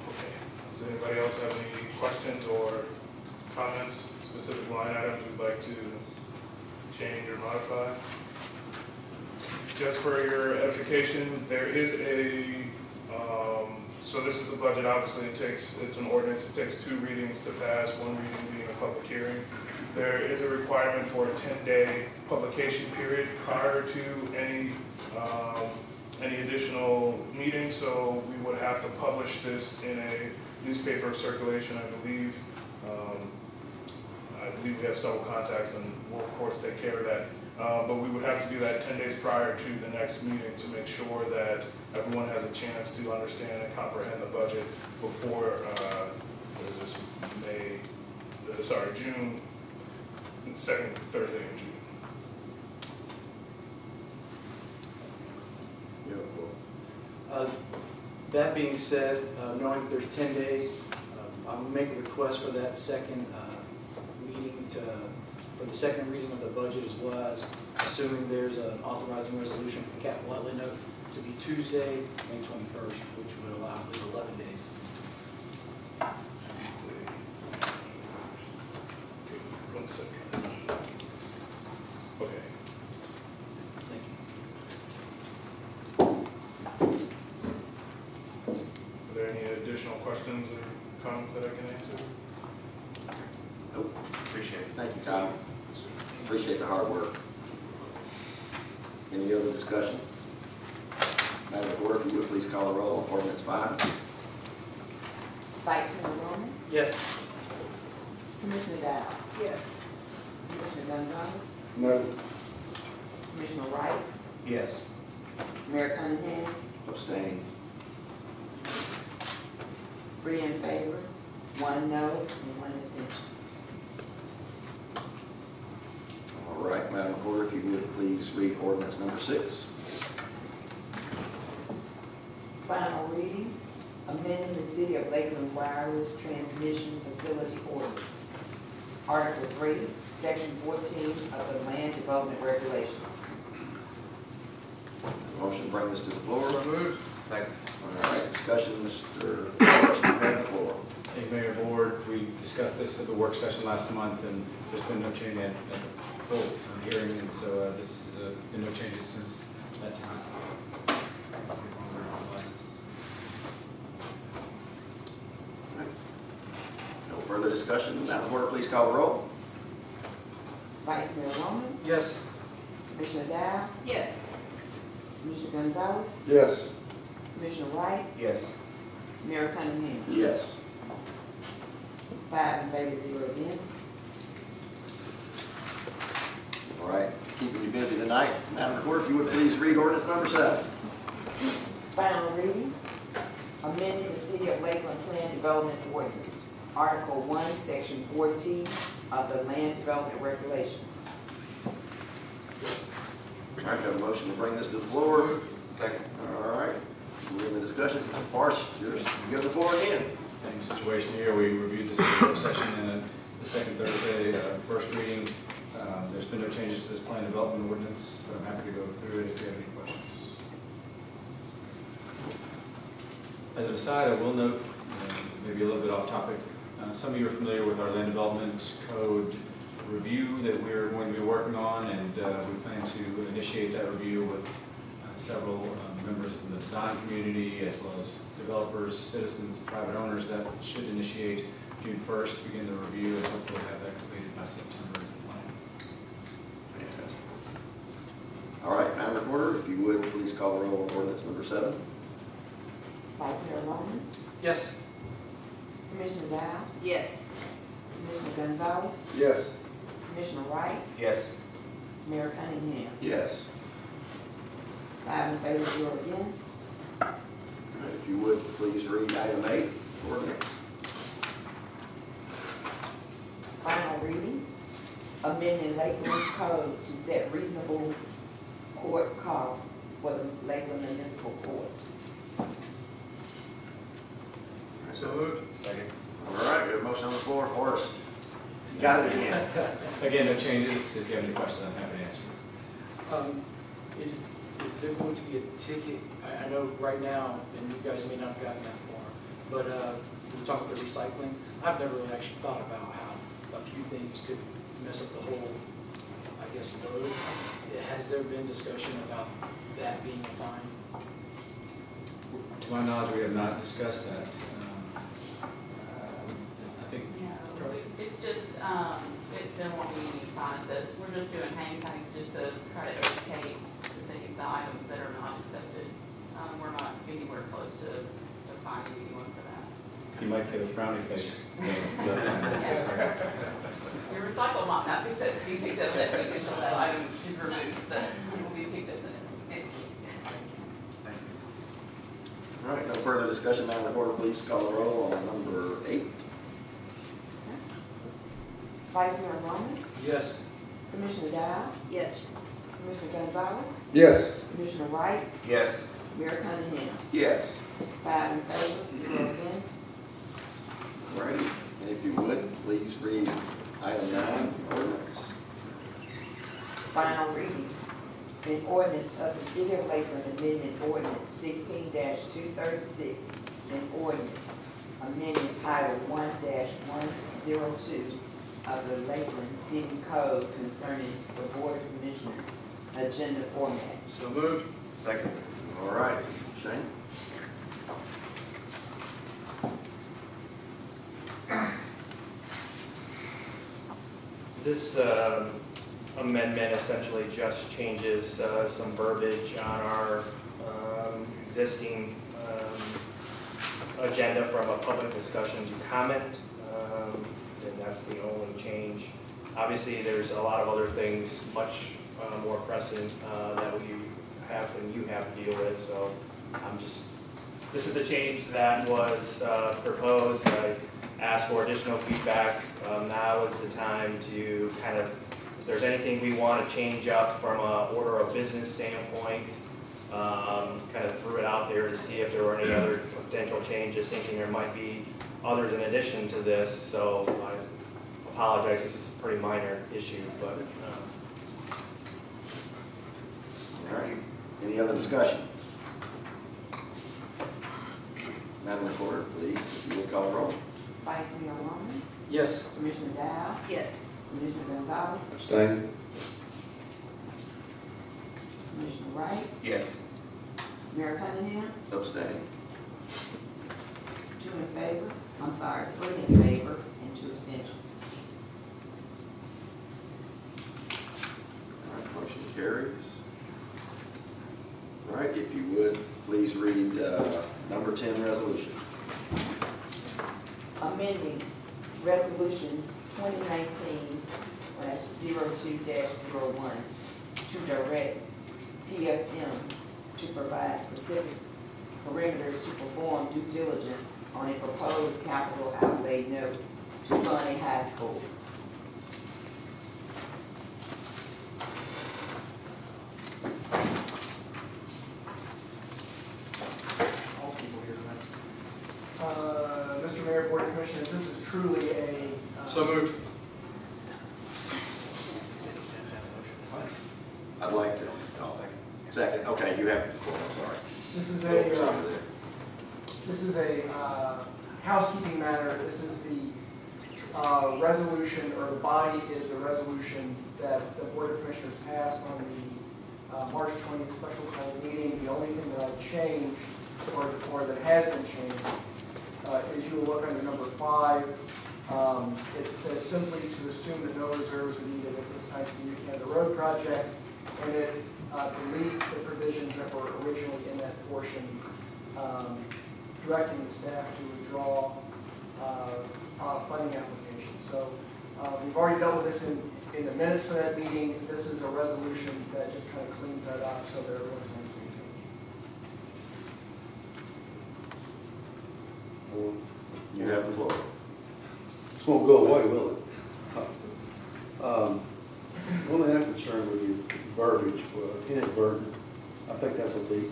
Okay. Does anybody else have any questions or comments, specific line items you'd like to change or modify? Just for your edification, there is so this is a budget, obviously it's an ordinance, it takes 2 readings to pass, 1 reading being a public hearing. There is a requirement for a 10-day publication period prior to any additional meeting, so we would have to publish this in a newspaper circulation, I believe. I believe we have several contacts and we'll of course take care of that. But we would have to do that 10 days prior to the next meeting to make sure that everyone has a chance to understand and comprehend the budget before, June, second Thursday in June. That being said, knowing that there's 10 days, I'm going to make a request for that second meeting for the second reading of the budget, as well as assuming there's an authorizing resolution for the capital outlay note to be Tuesday, May 21st, which would allow, I believe, 11 days. One second. Okay. Thank you. Are there any additional questions or comments that I can answer? Nope. Appreciate it. Thank you, Kyle. Appreciate the hard work. Any other discussion? Madam Clerk, if you would please call the roll on ordinance 5. Vice Mayor Roman, Yes. Commissioner Dow, Yes. Commissioner Gonzalez, No. Commissioner Wright, Yes. Mayor Cunningham, Abstain. 3 in favor, 1 no, and 1 abstention. All right, Madam Clerk, if you would please read ordinance number 6. Final reading, amending the City of Lakeland Wireless Transmission Facility Ordinance. Article 3, Section 14 of the Land Development Regulations. Motion to bring this to the floor. So moved. Second. All right, discussion, Mr. Forrest, you have the floor. Thank you, Mayor, Board. We discussed this at the work session last month, and there's been no change at the full hearing, and so this has been no changes since that time. No further discussion. Madam Clerk, please call the roll. Vice Mayor Roman, Yes. Commissioner Dow, Yes. Commissioner Gonzalez, Yes. Commissioner Wright, Yes. Mayor Cunningham. Yes. 5 in favor, 0 against. All right, keeping you busy tonight. Madam Clerk, if you would please read ordinance number 7. Final reading, amending the City of Lakeland Plan Development Ordinance, Article 1, Section 14 of the Land Development Regulations. All right, we have a motion to bring this to the floor. Second. All right, we're in the discussion. Mr. Forrest, you have the floor again. Same situation here. We reviewed this in the work session and the second Thursday, first reading. There's been no changes to this plan development ordinance, but I'm happy to go through it if you have any questions. As an aside, I will note, maybe a little bit off topic, some of you are familiar with our land development code review that we're going to be working on, and we plan to initiate that review with several members from the design community, as well as developers, citizens, private owners. That should initiate June 1st, begin the review, and hopefully have that completed by September as the plan. Fantastic. All right, Madam Recorder, if you would, please call the roll on ordinance number 7. Vice Mayor Roman, Yes. Commissioner Dow, Yes. Commissioner Gonzalez, Yes. Commissioner Wright, Yes. Mayor Cunningham. Yes. 5 in favor, 0 against. All right, if you would, please read item 8, ordinance. Final reading, amending Lakeland's code to set reasonable court costs for the Lakeland Municipal Court. So moved. Second. All right, we have a motion on the floor. Forrest, you got it again. Again, no changes. If you have any questions, I'm happy to answer. Is there going to be a ticket? I know right now, and you guys may not have gotten that far, but we're talking about the recycling. I've never really actually thought about how a few things could mess up the whole, I guess, load. Has there been discussion about that being a fine? To my knowledge, we have not discussed that. I think It's just, there won't be any fines. We're just doing hang tags just to try to educate the items that are not accepted. We're not anywhere close to finding anyone for that. you might get a frowny face. Your recycle might not be picked up that week until that item is removed, but it will be picked up the next week. All right, no further discussion. Madam Recorder, please call the roll on number 8. Vice Mayor Roman, Yes. Commissioner Dow, Yes. Commissioner Gonzalez, Yes. Commissioner Wright, Yes. Mayor Cunningham. Yes. 5 in favor, 0 against. All righty, and if you would, please read item 9, ordinance. Final reading, an ordinance of the City of Lakeland amending ordinance 16-236, an ordinance amending title 1-102 of the Lakeland City Code concerning the Board of Commissioners agenda format. So moved. Second. All right, Shane? This amendment essentially just changes some verbiage on our existing agenda from a public discussion to comment, and that's the only change. Obviously, there's a lot of other things much more pressing that we have and you have to deal with, so this is the change that was proposed. I asked for additional feedback. Now is the time to kind of, if there's anything we want to change up from a order of business standpoint, kind of threw it out there to see if there were any other potential changes, thinking there might be others in addition to this, so I apologize, this is a pretty minor issue, but, All right, any other discussion? Madam Recorder, please, if you would call the roll. Vice Mayor Warren, Yes. Commissioner Dow, Yes. Commissioner Gonzalez, Abstain? Commissioner Wright, Yes. Mayor Cunningham, Abstain. 3 in favor, and 2 abstentions. All right, motion carries. All right, if you would, please read number 10 resolution. Amending Resolution 2019/02-01 to direct PFM to provide specific parameters to perform due diligence on a proposed capital outlay note to fund a high school. All people here tonight. Mr. Mayor, Board of Commissioners, this is truly a. So moved. I'd like to. Second, okay, you have the floor, I'm sorry. This is Focus over a, there. this is a housekeeping matter. This is the resolution, or the body is the resolution that the Board of Commissioners passed on the March 20th special call meeting. The only thing that I've changed, or that has been changed, is you will look under number 5. It says simply to assume that no reserves are needed at this time for the New Canada Road project, and it deletes the provisions that were originally in that portion, directing the staff to withdraw funding applications. So we've already dealt with this in the minutes for that meeting. This is a resolution that just kind of cleans that up so that everyone's on the same page. You have the floor. This won't go away, will it? One thing I'm concerned with your verbiage, inadvertent, I think that's a leak.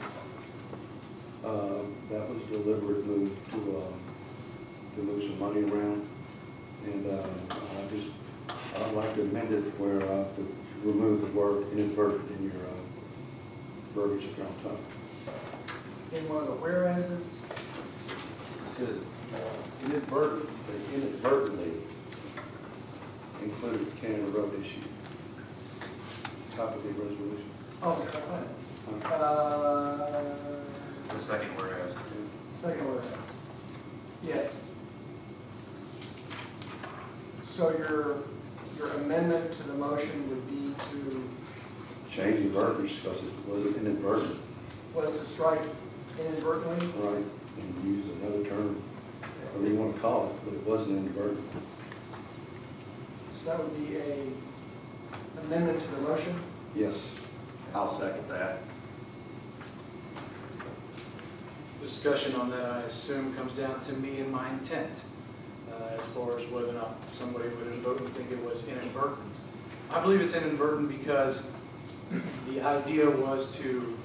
That was a deliberate move to move some money around. And I'd like to amend it where to remove the word inadvertent in your verbiage at your time. In one of the whereases, It says inadvertently included the Canada Road issue. Copy the resolution. oh, The second whereas. second whereas. Yes. So your amendment to the motion would be to, Change the verbiage because it wasn't inadvertent, was to strike inadvertently? right? And use another term, whatever you want to call it, but it wasn't inadvertent. So that would be a amendment to the motion? Yes. I'll second that. Discussion on that, I assume, comes down to me and my intent, as far as whether or not somebody would vote and think it was inadvertent. I believe it's inadvertent because the idea was to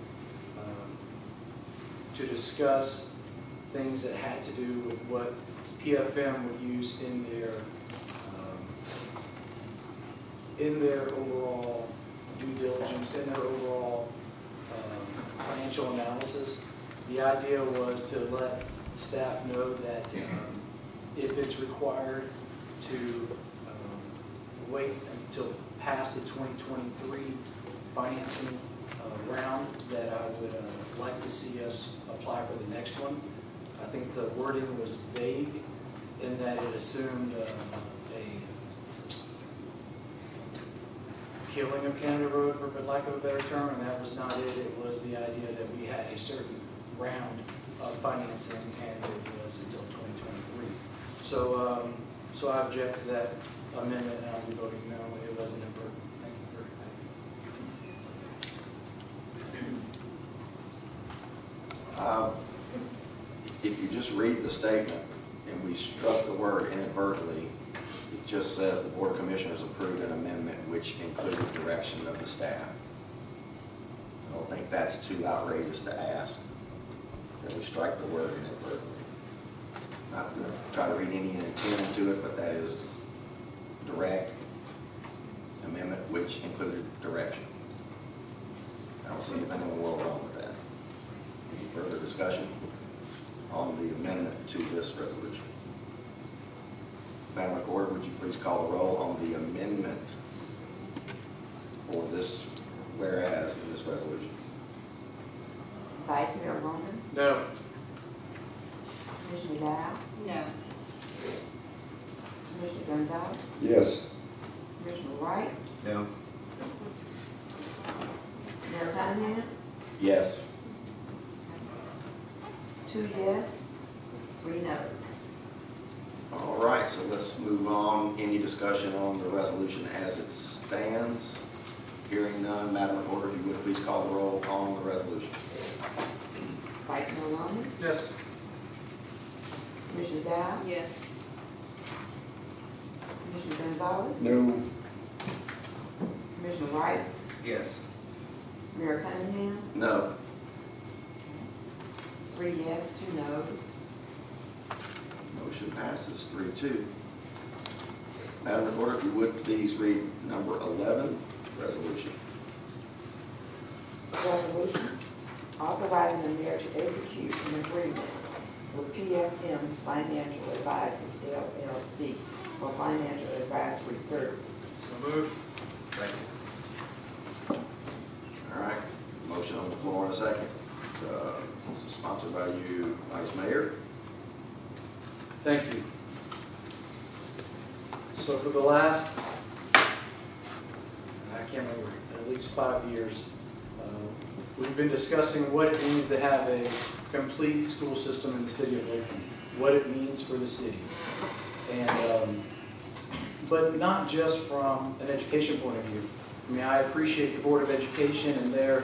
discuss things that had to do with what PFM would use in their overall due diligence, in their overall financial analysis. The idea was to let staff know that if it's required to wait until past the 2023 financing round, that I would like to see us apply for the next one. I think the wording was vague in that it assumed a killing of Canada Road, for lack of a better term, and that was not it. It was the idea that we had a certain round of financing, and it was until 2023. So, so I object to that amendment, and I'll be voting no. It wasn't important. Thank you very much. If you just read the statement and we struck the word inadvertently, it just says the Board of Commissioners approved an amendment which included direction of the staff. I don't think that's too outrageous to ask. then we strike the word inadvertently. Not going to try to read any intent into it, but that is direct amendment, which included direction. I don't see anything in the world wrong with that. Any further discussion on the amendment to this resolution? Madam Recorder, would you please call the roll on the amendment for this whereas in this resolution? Vice Mayor Roman, No. Commissioner Dow, No. Commissioner Gonzalez, Yes. Commissioner Wright, No. Mayor Cunningham, Yes. 2 yes, 3 no's. All right, so let's move on. Any discussion on the resolution as it stands? Hearing none, Madam Recorder, if you would please call the roll on the resolution. Vice Mayor Roman, Yes. Commissioner Dow, Yes. Commissioner Gonzalez, No. Commissioner Wright, Yes. Mayor Cunningham, No. 3 yes, 2 no's. Motion passes 3-2. Madam Recorder, if you would please read number 11, resolution. Resolution authorizing the mayor to execute an agreement with PFM Financial Advisors LLC for financial advisory services. So moved. Second. All right, motion on the floor in a second. This is sponsored by you, Vice Mayor. Thank you. So for the last, I can't remember, at least 5 years, we've been discussing what it means to have a complete school system in the city of Lakeland, what it means for the city. And, but not just from an education point of view. I mean, I appreciate the Board of Education and their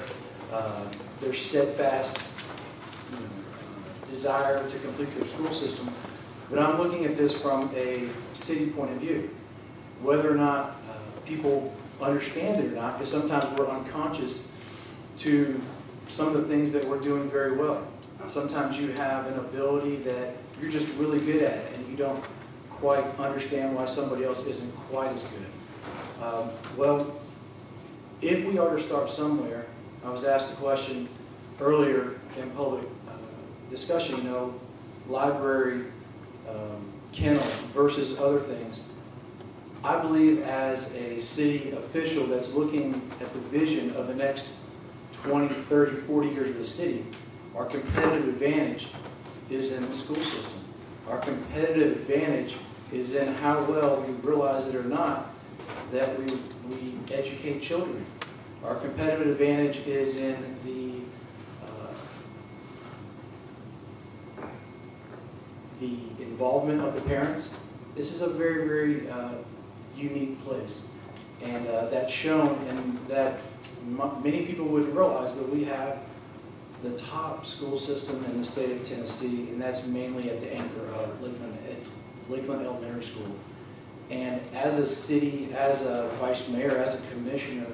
steadfast desire to complete their school system. But I'm looking at this from a city point of view. Whether or not people understand it or not, because sometimes we're unconscious to some of the things that we're doing very well. Sometimes you have an ability that you're just really good at it, and you don't quite understand why somebody else isn't quite as good. Well, if we are to start somewhere, I was asked the question earlier in public discussion, you know, library, kennel versus other things. I believe as a city official that's looking at the vision of the next 20, 30, 40 years of the city, our competitive advantage is in the school system. Our competitive advantage is in how well we realize it or not that we educate children. Our competitive advantage is in the involvement of the parents. This is a very, very unique place. And that's shown in that many people wouldn't realize, but we have the top school system in the state of Tennessee, and that's mainly at the anchor of Lakeland Elementary School. And as a city, as a vice mayor, as a commissioner,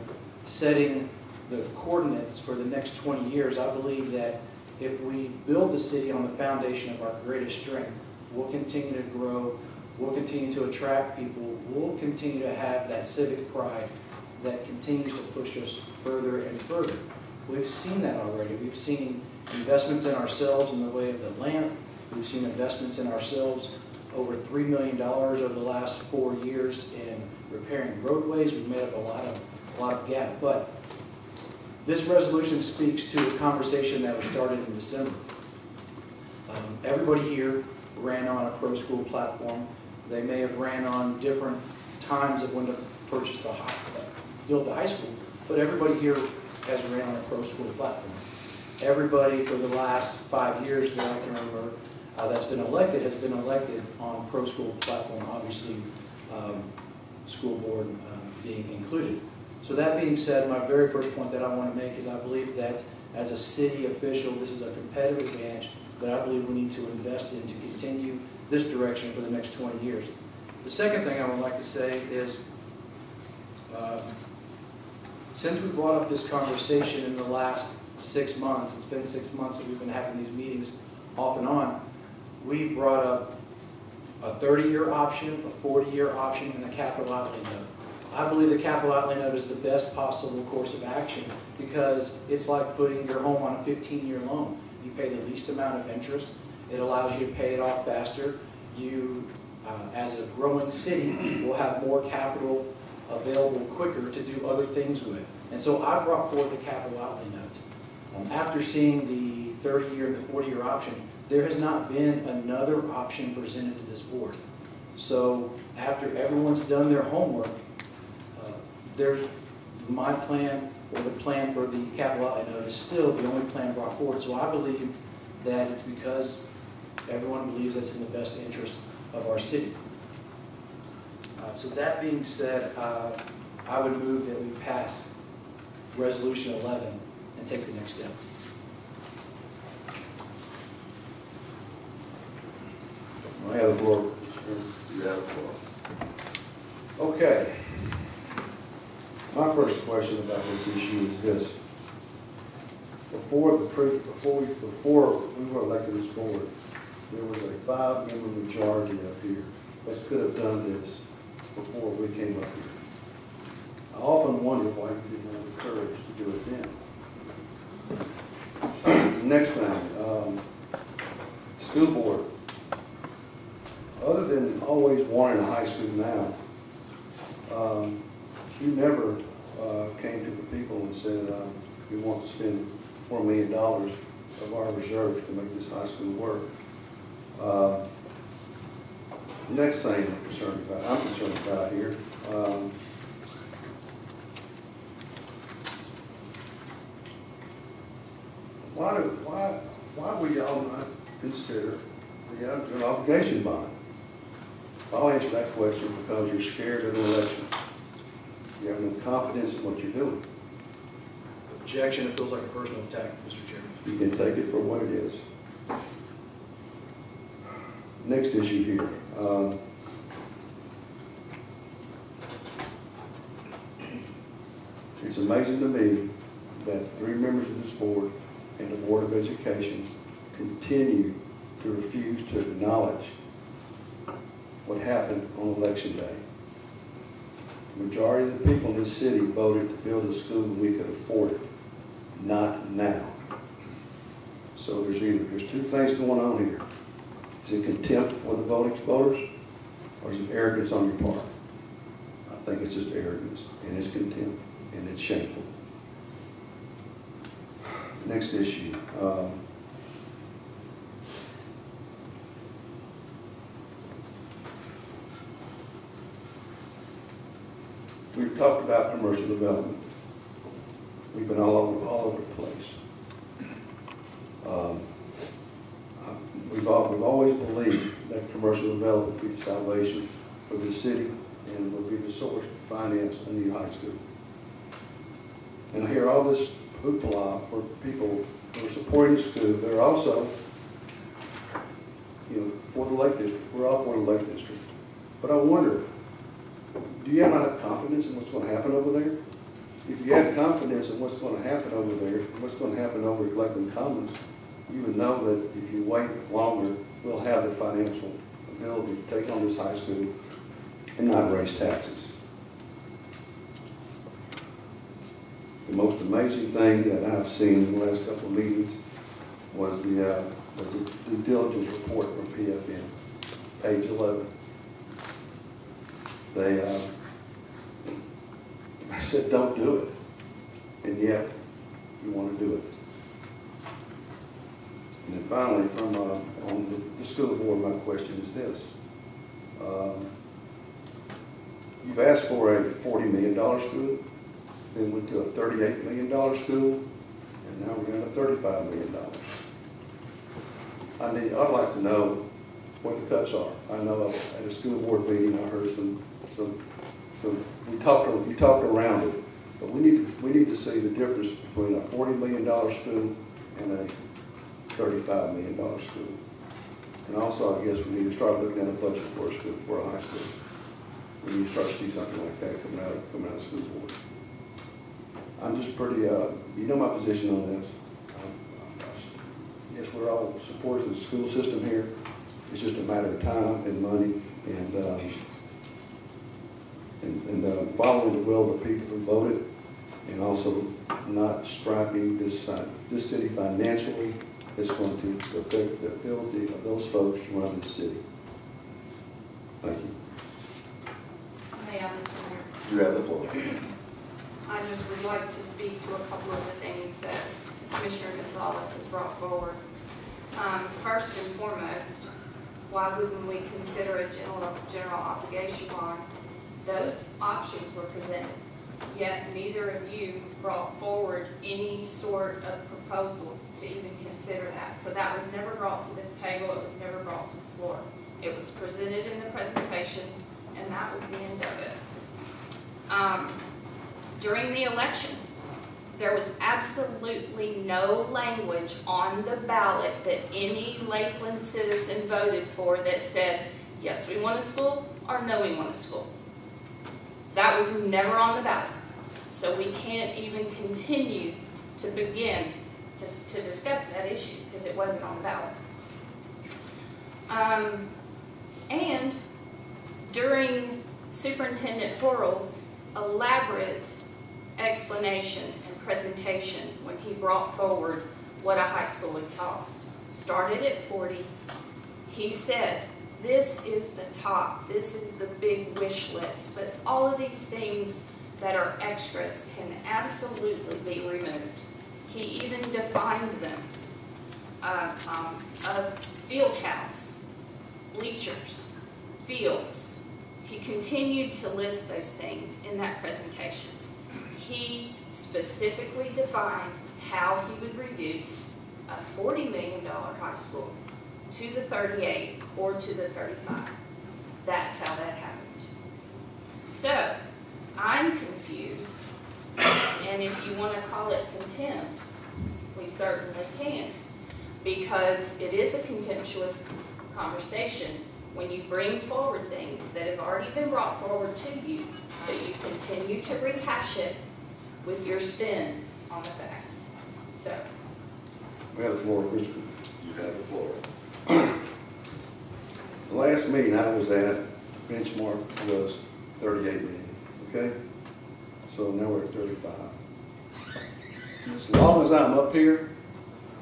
setting the coordinates for the next 20 years, I believe that if we build the city on the foundation of our greatest strength, we'll continue to grow, we'll continue to attract people, we'll continue to have that civic pride that continues to push us further and further. We've seen that already. We've seen investments in ourselves in the way of the land. We've seen investments in ourselves over $3 million over the last 4 years in repairing roadways. We've made up a lot of gap. But this resolution speaks to a conversation that was started in December. Everybody here ran on a pro school platform. They may have ran on different times of when to purchase build the high school, but everybody here has ran on a pro school platform. Everybody for the last 5 years that I can remember that's been elected has been elected on a pro school platform, obviously school board being included. So that being said, my very first point that I want to make is I believe that as a city official, this is a competitive advantage that I believe we need to invest in to continue this direction for the next 20 years. The second thing I would like to say is, since we brought up this conversation in the last 6 months, it's been 6 months that we've been having these meetings off and on, we brought up a 30-year option, a 40-year option, and a capital outlay note. I believe the capital outlay note is the best possible course of action because it's like putting your home on a 15-year loan. You pay the least amount of interest. It allows you to pay it off faster. You, as a growing city, will have more capital available quicker to do other things with. And so I brought forward the capital outlay note. After seeing the 30-year and the 40-year option, there has not been another option presented to this board. So after everyone's done their homework, there's my plan, or the plan for the capital outlay note is still the only plan brought forward. So I believe that it's because everyone believes that's in the best interest of our city. So that being said, I would move that we pass Resolution 11 and take the next step. I have the floor. You have the floor. Okay. My first question about this issue is this. Before we were elected as board, there was a 5-member majority up here that could have done this before we came up here. I often wonder why you didn't have the courage to do it then. Next thing, school board. Other than always wanting a high school now, you never came to the people and said, we want to spend $4 million of our reserves to make this high school work. Next thing I'm concerned about here, why would y'all not consider the obligation bond? I'll answer that question because you're scared of the election. You have no confidence in what you're doing. Objection, it feels like a personal attack, Mr. Chairman. You can take it for what it is. Next issue here. It's amazing to me that 3 members of this board and the Board of Education continue to refuse to acknowledge what happened on election day. The majority of the people in this city voted to build a school that we could afford it, not now. So there's 2 things going on here. Is it contempt for the voters, or is it arrogance on your part? I think it's just arrogance, and it's contempt, and it's shameful. Next issue. We've talked about commercial development. We've been all over the place. We've always believed that commercial development would be salvation for the city and would be the source to finance a new high school. And I hear all this hoopla for people who are supporting the school. They're also, for the Lake District. We're all for the Lake District. But I wonder, do you not have confidence in what's going to happen over there? If you had confidence in what's going to happen over there, what's going to happen over at Lakeland Commons, you would know that if you wait longer, we'll have the financial ability to take on this high school and not raise taxes. The most amazing thing that I've seen in the last couple of meetings was the due diligence report from PFM, page 11. I said, don't do it, and yet you want to do it. And then finally, from on the school board, my question is this. You've asked for a $40 million school, then went to a $38 million school, and now we're going to $35 million. I'd like to know what the cuts are. I know at a school board meeting, I heard we talked around it, but we need to see the difference between a $40 million school and a $35 million school. And also, I guess we need to start looking at a budget for a school, for a high school. We need to start to see something like that coming out of the school board. I'm just pretty, you know my position on this. guess we're all supporters of the school system here. It's just a matter of time and money and following the will of the people who voted, and also not striping this city financially. It's going to affect the ability of those folks to run the city. Thank you. May I, Mr. Mayor? You have the floor. I just would like to speak to a couple of the things that Commissioner Gonzalez has brought forward. First and foremost, why wouldn't we consider a general obligation bond? Those options were presented, yet neither of you brought forward any sort of proposal to even consider that. So that was never brought to this table, it was never brought to the floor. It was presented in the presentation, and that was the end of it. During the election, there was absolutely no language on the ballot that any Lakeland citizen voted for that said, yes, we want a school, or no, we want a school. That was never on the ballot. So we can't even continue to begin to discuss that issue because it wasn't on the ballot. And during Superintendent Horrell's elaborate explanation and presentation when he brought forward what a high school would cost, started at 40, he said, this is the top, this is the big wish list, but all of these things that are extras can absolutely be removed. He even defined them. A field house, bleachers, fields. He continued to list those things in that presentation. He specifically defined how he would reduce a $40 million high school to the 38 or to the 35. That's how that happened. So, I'm confused, and if you want to call it contempt, we certainly can, because it is a contemptuous conversation when you bring forward things that have already been brought forward to you, but you continue to rehash it with your spin on the facts. So. We have the floor, Christopher. You have the floor. The last meeting I was at, benchmark was 38 million, okay? So now we're at 35. As long as I'm up here,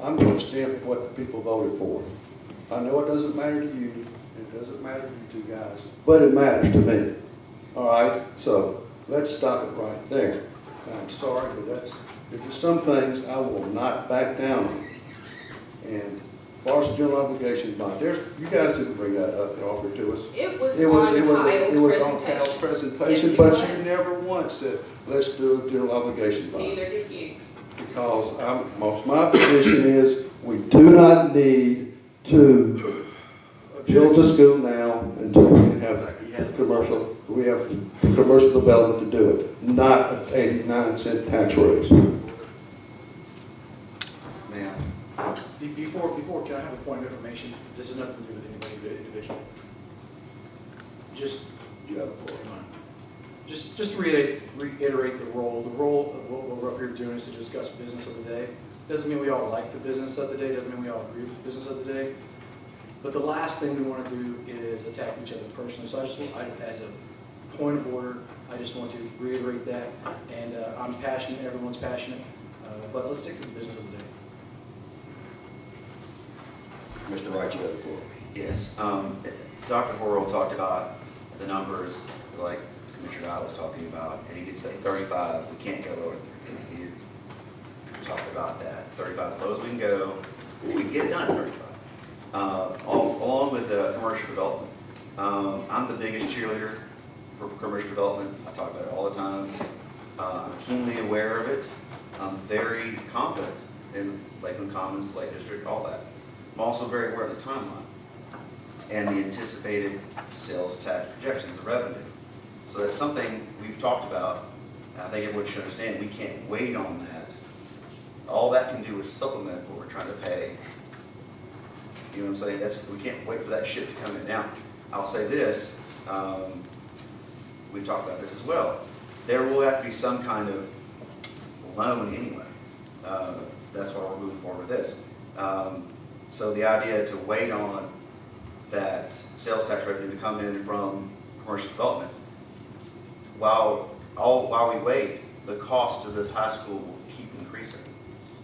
I'm going to stand for what the people voted for. I know it doesn't matter to you, it doesn't matter to you two guys, but it matters to me. All right, so let's stop it right there. I'm sorry, but there's just some things I will not back down on. And as far as the general obligation bond, you guys didn't bring that up and offer it to us. It was on Kyle's presentation, yes, but was. you never once said, let's do a general obligation bond. Neither did you. Because my position is we do not need to build the school now until we can have commercial. We have commercial development to do it, not an 89-cent tax raise. Ma'am. Before, can I have a point of information? This has nothing to do with anybody individually. Just, You have the floor. just to reiterate the role. The role of what we're up here doing is to discuss business of the day. Doesn't mean we all like the business of the day. Doesn't mean we all agree with the business of the day. But the last thing we want to do is attack each other personally. So I just want, as a point of order, I just want to reiterate that. And I'm passionate. Everyone's passionate. But let's stick to the business of the day. Mr. Wright, you have the floor. Yes, Dr. Horrell talked about the numbers like Commissioner Guy was talking about, and he did say 35, we can't go lower than 30. He talked about that. 35 as low as we can go, we can get it done at 35. Along with commercial development. I'm the biggest cheerleader for commercial development. I talk about it all the time. I'm keenly aware of it. I'm very confident in Lakeland Commons, Lake District, all that. I'm also very aware of the timeline and the anticipated sales tax projections, the revenue. So that's something we've talked about, and I think everyone should understand we can't wait on that. All that can do is supplement what we're trying to pay. You know what I'm saying? We can't wait for that shit to come in. Now, I'll say this, we talked about this as well. There will have to be some kind of loan anyway. That's why we're moving forward with this. So the idea to wait on that sales tax revenue to come in from commercial development, while we wait, the cost of the high school will keep increasing.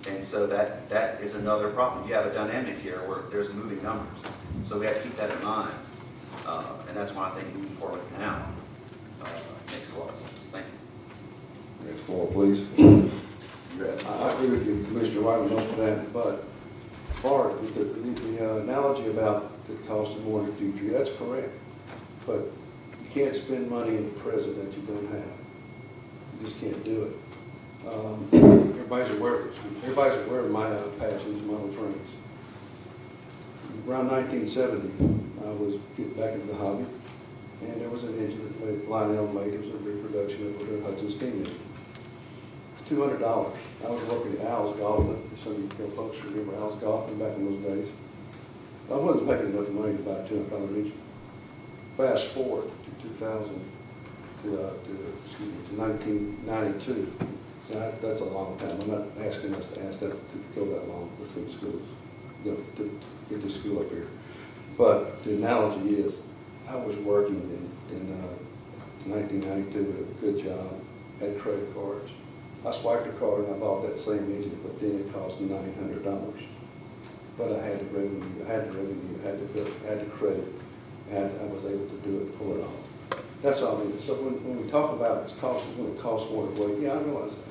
And so that is another problem. You have a dynamic here where there's moving numbers. So we have to keep that in mind. And that's why I think moving forward now makes a lot of sense. Thank you. Next floor, please. I agree with you, Commissioner White, on most of that, but as far as the analogy about the cost of more in the future, that's correct. But you can't spend money in the present that you don't have. You just can't do it. Everybody's aware of my passions, Model Trains. Around 1970, I was getting back into the hobby, and there was an engine that Lionel made. It was a reproduction of a Hudson steam engine. $200. I was working at Al's Golfman. Some of you folks remember Al's Golfman back in those days. I wasn't making enough money to buy a $200 engine. Fast forward to 2000, to 1992. Now, that's a long time. I'm not asking us to ask that to go that long between schools, you know, to get this school up here. But the analogy is, I was working in 1992 with a good job, had credit cards. I swiped a card and I bought that same engine, but then it cost me $900. But I had the revenue, I had the bill, I had the credit, and I was able to do it and pull it off. That's all I mean. So when we talk about it's going to cost more to wait, yeah, I realize that.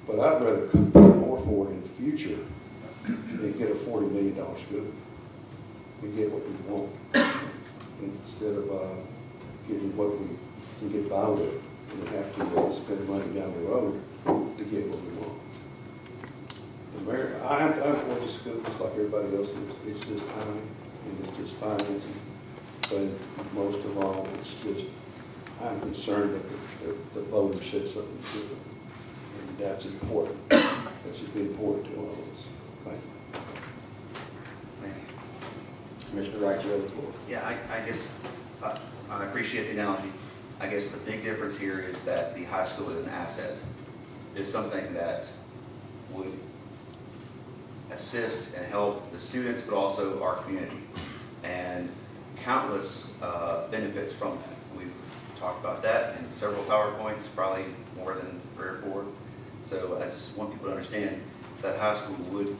But I'd rather pay more for it in the future than get a $40 million school and get what we want instead of getting what we can get by with and have to spend money down the road to get what we want. I'm for this school just like everybody else is. It's just timing and it's just financing. But most of all, it's just, I'm concerned that the voters said something different. And that's important. That should be important to all of us. Thank you. Commissioner Wright, you have the floor. Yeah, I guess I appreciate the analogy. I guess the big difference here is that the high school is an asset. It's something that would assist and help the students, but also our community. And countless benefits from that. We've talked about that in several PowerPoints, probably more than 3 or 4. So I just want people to understand that high school would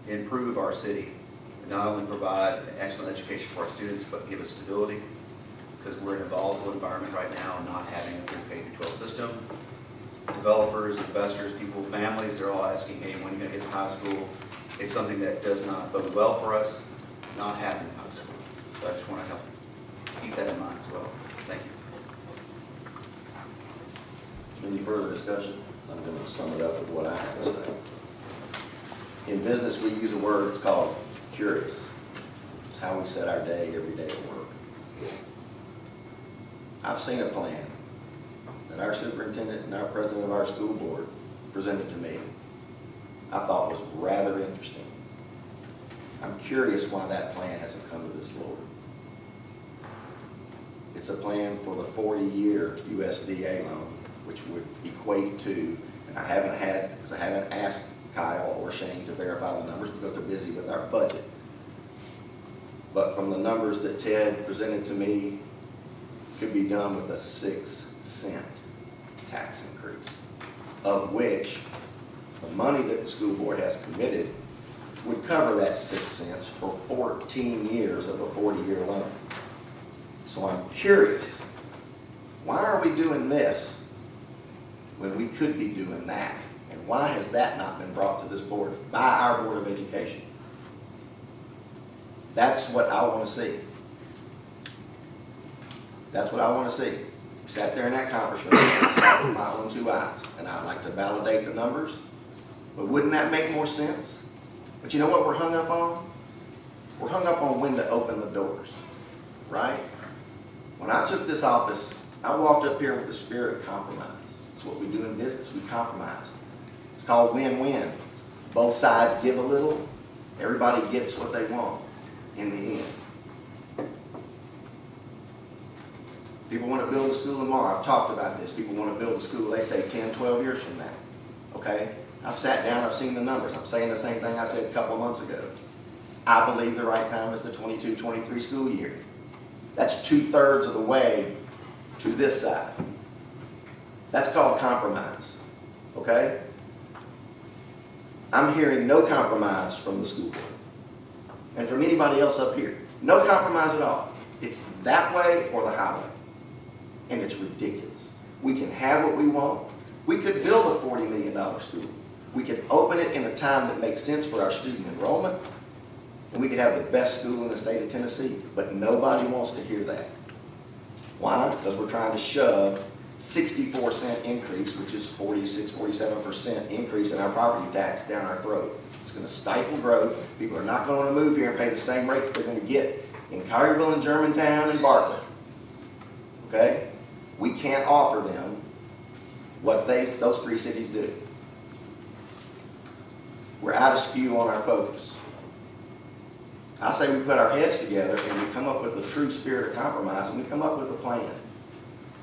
improve our city, not only provide an excellent education for our students, but give us stability, because we're in a volatile environment right now, not having a good K-12 system. Developers, investors, people, families, they're all asking, hey, when are you going to get to high school? It's something that does not bode well for us, not having high school. So I just want to help keep that in mind as well. Thank you. Any further discussion? I'm going to sum it up with what I have to say. In business, we use a word, it's called curious. It's how we set our day every day at work. I've seen a plan that our superintendent and our president of our school board presented to me. I thought was rather interesting. I'm curious why that plan hasn't come to this floor. It's a plan for the 40-year USDA loan, which would equate to, and I haven't asked Kyle or Shane to verify the numbers because they're busy with our budget. But from the numbers that Ted presented to me, could be done with a 6-cent tax increase, of which the money that the school board has committed would cover that 6 cents for 14 years of a 40-year loan. So I'm curious, why are we doing this when we could be doing that? And why has that not been brought to this board by our Board of Education? That's what I want to see. That's what I want to see. We sat there in that conference room and saw it with my own 2 eyes. And I'd like to validate the numbers, but wouldn't that make more sense? But you know what we're hung up on? We're hung up on when to open the doors, right? When I took this office, I walked up here with the spirit of compromise. It's what we do in business, we compromise. It's called win-win. Both sides give a little, everybody gets what they want in the end. People want to build a school tomorrow. I've talked about this. People want to build a school, they say 10, 12 years from now. Okay? I've sat down, I've seen the numbers. I'm saying the same thing I said a couple of months ago. I believe the right time is the 22-23 school year. That's 2/3 of the way to this side. That's called compromise, okay? I'm hearing no compromise from the school board and from anybody else up here. No compromise at all. It's that way or the highway. And it's ridiculous. We can have what we want. We could build a $40 million school. We could open it in a time that makes sense for our student enrollment, and we could have the best school in the state of Tennessee, but nobody wants to hear that. Why? Because we're trying to shove 64-cent increase, which is 46–47% increase in our property tax down our throat. It's going to stifle growth. People are not going to move here and pay the same rate that they're going to get in Collierville and Germantown and Bartlett. Okay? We can't offer them what those three cities do. We're out of skew on our focus. I say we put our heads together and we come up with a true spirit of compromise, and we come up with a plan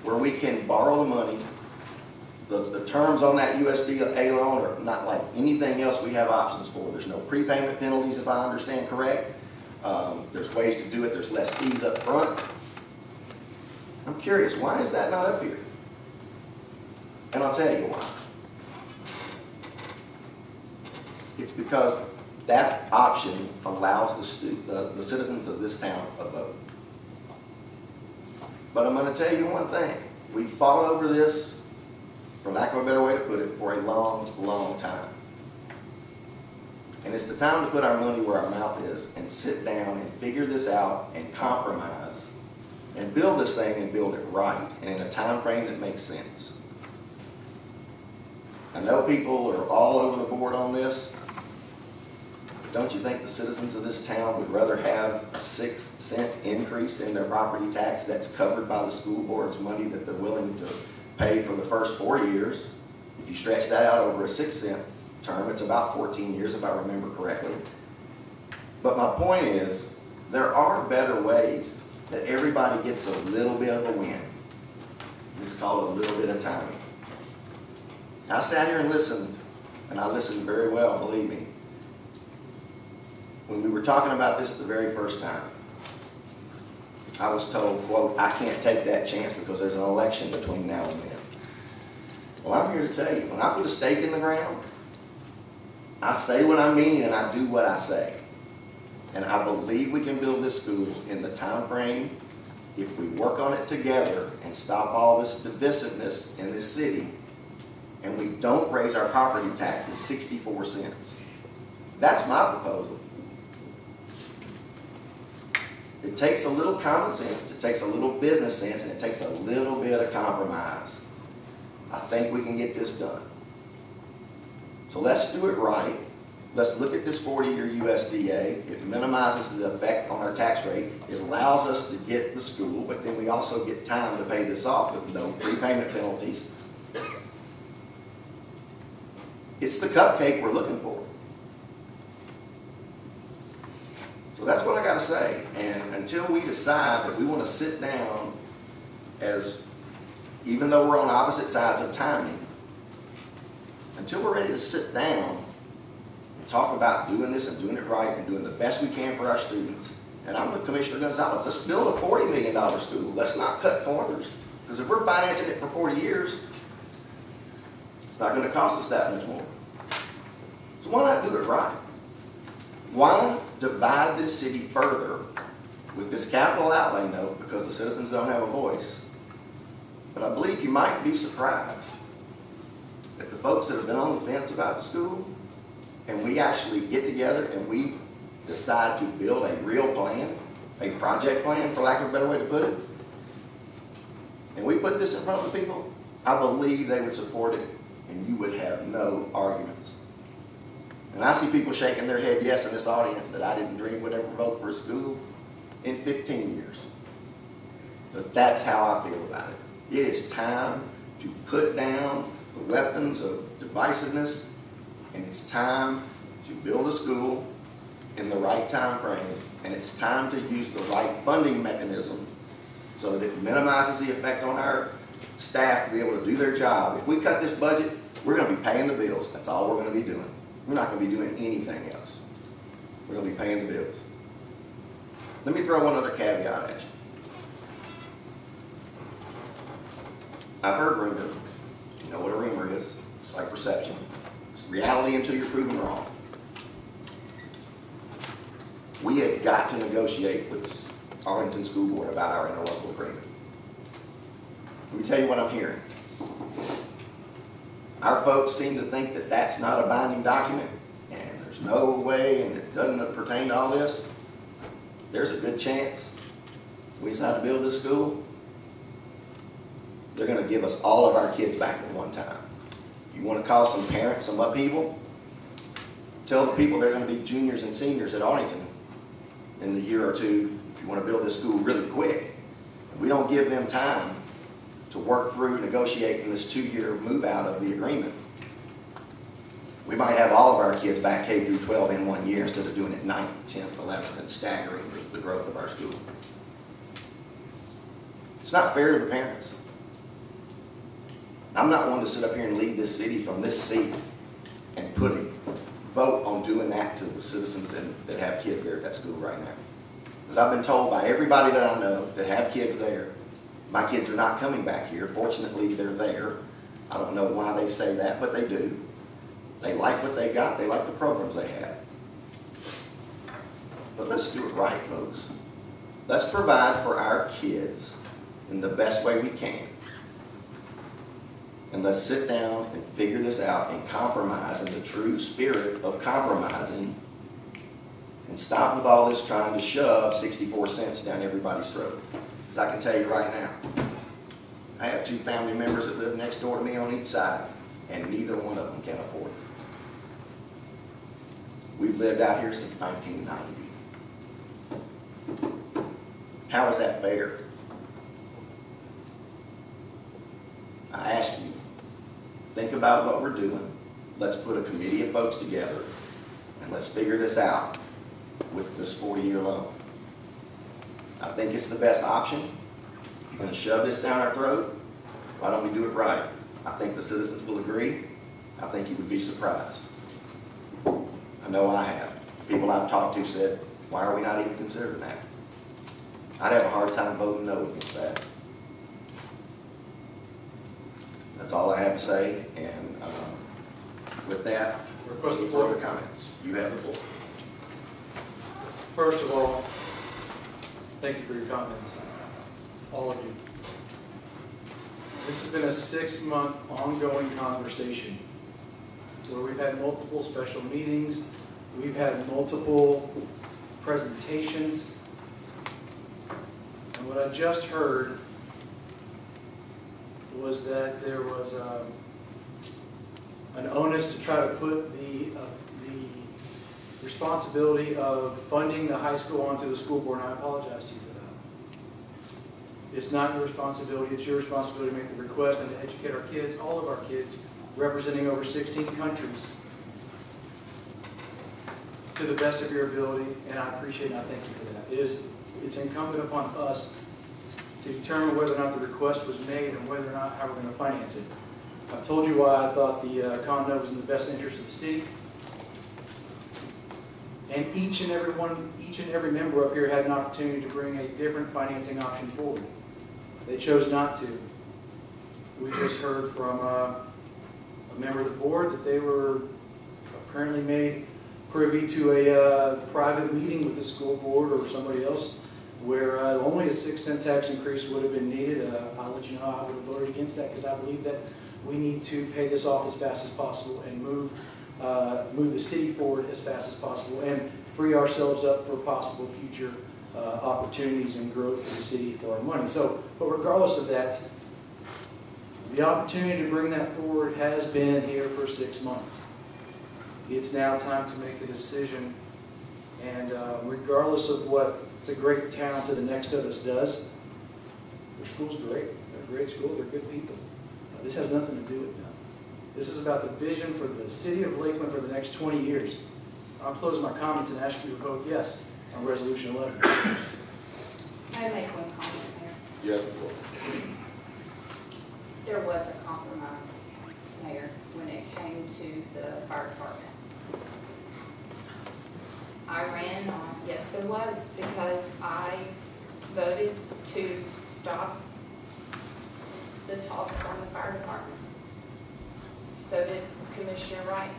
where we can borrow the money. The terms on that USDA loan are not like anything else we have options for. There's no prepayment penalties, if I understand correct. There's ways to do it. There's less fees up front. I'm curious, why is that not up here? And I'll tell you why. It's because that option allows the citizens of this town a vote. But I'm going to tell you one thing. We've fought over this, for lack of a better way to put it, for a long, long time. And it's the time to put our money where our mouth is and sit down and figure this out and compromise and build this thing and build it right and in a time frame that makes sense. I know people are all over the board on this. Don't you think the citizens of this town would rather have a 6-cent increase in their property tax that's covered by the school board's money that they're willing to pay for the first 4 years? If you stretch that out over a 6-cent term, it's about 14 years if I remember correctly. But my point is, there are better ways that everybody gets a little bit of a win. It's called a little bit of timing. I sat here and listened, and I listened very well, believe me. When we were talking about this the very first time, I was told, quote, I can't take that chance because there's an election between now and then. Well, I'm here to tell you, when I put a stake in the ground, I say what I mean and I do what I say. And I believe we can build this school in the time frame if we work on it together and stop all this divisiveness in this city, and we don't raise our property taxes 64 cents. That's my proposal. It takes a little common sense, it takes a little business sense, and it takes a little bit of compromise. I think we can get this done. So let's do it right. Let's look at this 40-year USDA. It minimizes the effect on our tax rate. It allows us to get the school, but then we also get time to pay this off with no prepayment penalties. It's the cupcake we're looking for. So that's what I got to say. And until we decide that we want to sit down as, even though we're on opposite sides of timing, until we're ready to sit down and talk about doing this and doing it right and doing the best we can for our students. And I'm with Commissioner Gonzalez. Let's build a $40 million school. Let's not cut corners. Because if we're financing it for 40 years, it's not going to cost us that much more. So why not do it right? Why divide this city further with this capital outlay note because the citizens don't have a voice? But I believe you might be surprised that the folks that have been on the fence about the school, and we actually get together and we decide to build a real plan, a project plan, for lack of a better way to put it, and we put this in front of the people, I believe they would support it and you would have no arguments. And I see people shaking their head yes in this audience that I didn't dream would ever vote for a school in 15 years. But that's how I feel about it. It is time to put down the weapons of divisiveness, and it's time to build a school in the right time frame, and it's time to use the right funding mechanism so that it minimizes the effect on our staff to be able to do their job. If we cut this budget We're gonna be paying the bills, that's all we're gonna be doing. We're not gonna be doing anything else. We're gonna be paying the bills. Let me throw one other caveat at you. I've heard rumors. You know what a rumor is. It's like perception. It's reality until you're proven wrong. We have got to negotiate with the Arlington School Board about our interlocal agreement. Let me tell you what I'm hearing. Our folks seem to think that that's not a binding document, and there's no way, and it doesn't pertain to all this. There's a good chance we decide to build this school, they're going to give us all of our kids back at one time. You want to cause some parents some upheaval? Tell the people they're going to be juniors and seniors at Arlington in the year or two if you want to build this school really quick. If we don't give them time to work through negotiating this 2-year move out of the agreement, we might have all of our kids back K through 12 in 1 year instead of doing it 9th, 10th, 11th, and staggering the growth of our school. It's not fair to the parents. I'm not one to sit up here and lead this city from this seat and vote on doing that to the citizens that have kids there at that school right now. Because I've been told by everybody that I know that have kids there, my kids are not coming back here. Fortunately, they're there. I don't know why they say that, but they do. They like what they got. They like the programs they have. But let's do it right, folks. Let's provide for our kids in the best way we can. And let's sit down and figure this out and compromise in the true spirit of compromising, and stop with all this trying to shove 64 cents down everybody's throat. Because I can tell you right now, I have 2 family members that live next door to me on each side, and neither one of them can afford it. We've lived out here since 1990. How is that fair? I ask you, think about what we're doing. Let's put a committee of folks together and let's figure this out with this 40-year loan. I think it's the best option. If you're going to shove this down our throat, why don't we do it right? I think the citizens will agree. I think you would be surprised. I know I have. People I've talked to said, why are we not even considering that? I'd have a hard time voting no against that. That's all I have to say, and with that, Request the any floor. further comments? You have the floor. First of all, thank you for your comments, all of you. This has been a 6-month ongoing conversation where we've had multiple special meetings, we've had multiple presentations, and what I just heard was that there was an onus to try to put the responsibility of funding the high school onto the school board, and I apologize to you for that. It's not your responsibility, it's your responsibility to make the request and to educate our kids, all of our kids, representing over 16 countries, to the best of your ability, and I appreciate and I thank you for that. It's incumbent upon us to determine whether or not the request was made and whether or not how we're going to finance it. I've told you why I thought the condo was in the best interest of the city. And each and every member up here had an opportunity to bring a different financing option forward. They chose not to. We just heard from a member of the board that they were apparently made privy to a private meeting with the school board or somebody else where only a 6-cent tax increase would have been needed. I'll let you know I would have voted against that because I believe that we need to pay this off as fast as possible and move the city forward as fast as possible and free ourselves up for possible future opportunities and growth for the city for our money. So, but regardless of that, the opportunity to bring that forward has been here for 6 months. It's now time to make a decision, and regardless of what the great town to the next of us does, their school's great. They're a great school. They're good people. This has nothing to do with them. This is about the vision for the city of Lakeland for the next 20 years. I'll close my comments and ask you to vote yes on Resolution 11. May I make one comment there? You have the floor. There was a compromise Mayor, when it came to the fire department. I ran on, yes, there was, because I voted to stop the talks on the fire department. So did Commissioner Wright.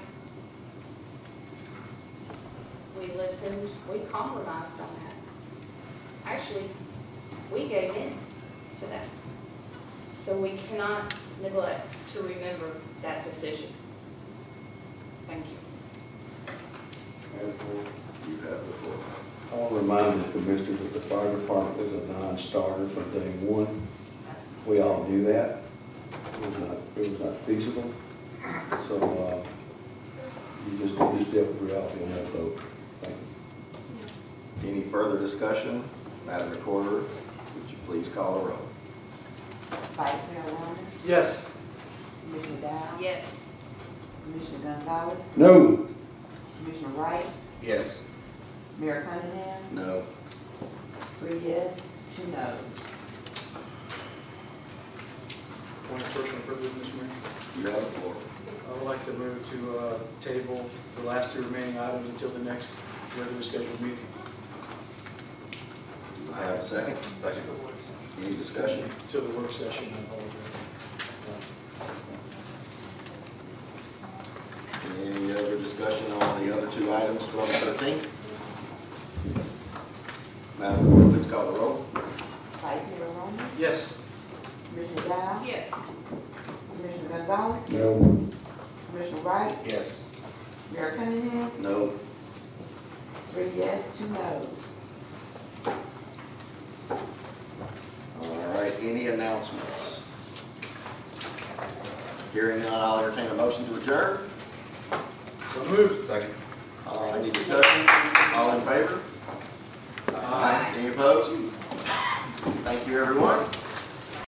We listened, we compromised on that. Actually, we gave in to that. So we cannot neglect to remember that decision. Thank you. You have the floor. I'll remind the commissioners that the fire department was a non-starter from day one. We all knew that. It was not feasible. So, you just dealt with reality on that vote. Thank you. Any further discussion? Madam Recorder, would you please call the roll? Vice Mayor Warner, Yes. Commissioner Dow, Yes. Commissioner Gonzalez, No. Commissioner Wright, Yes. Mayor Cunningham, No. 3 yes, 2 no's. One personal privilege, Mr. Mayor. You have the floor. I would like to move to table the last 2 remaining items until the next regular scheduled meeting. Do I have a second? Second. Any discussion? Till the work session, I apologize. Any other discussion on the other 2 items, 12 and 13? Madam Recorder, please call the roll. Vice Mayor Warner, Yes. Commissioner Dow, Yes. Commissioner Gonzalez, No. Commissioner Wright, Yes. Mayor Cunningham, No. 3 yes, 2 no's. All right, any announcements? Hearing none, I'll entertain a motion to adjourn. So moved. Second. Any discussion? All in favor?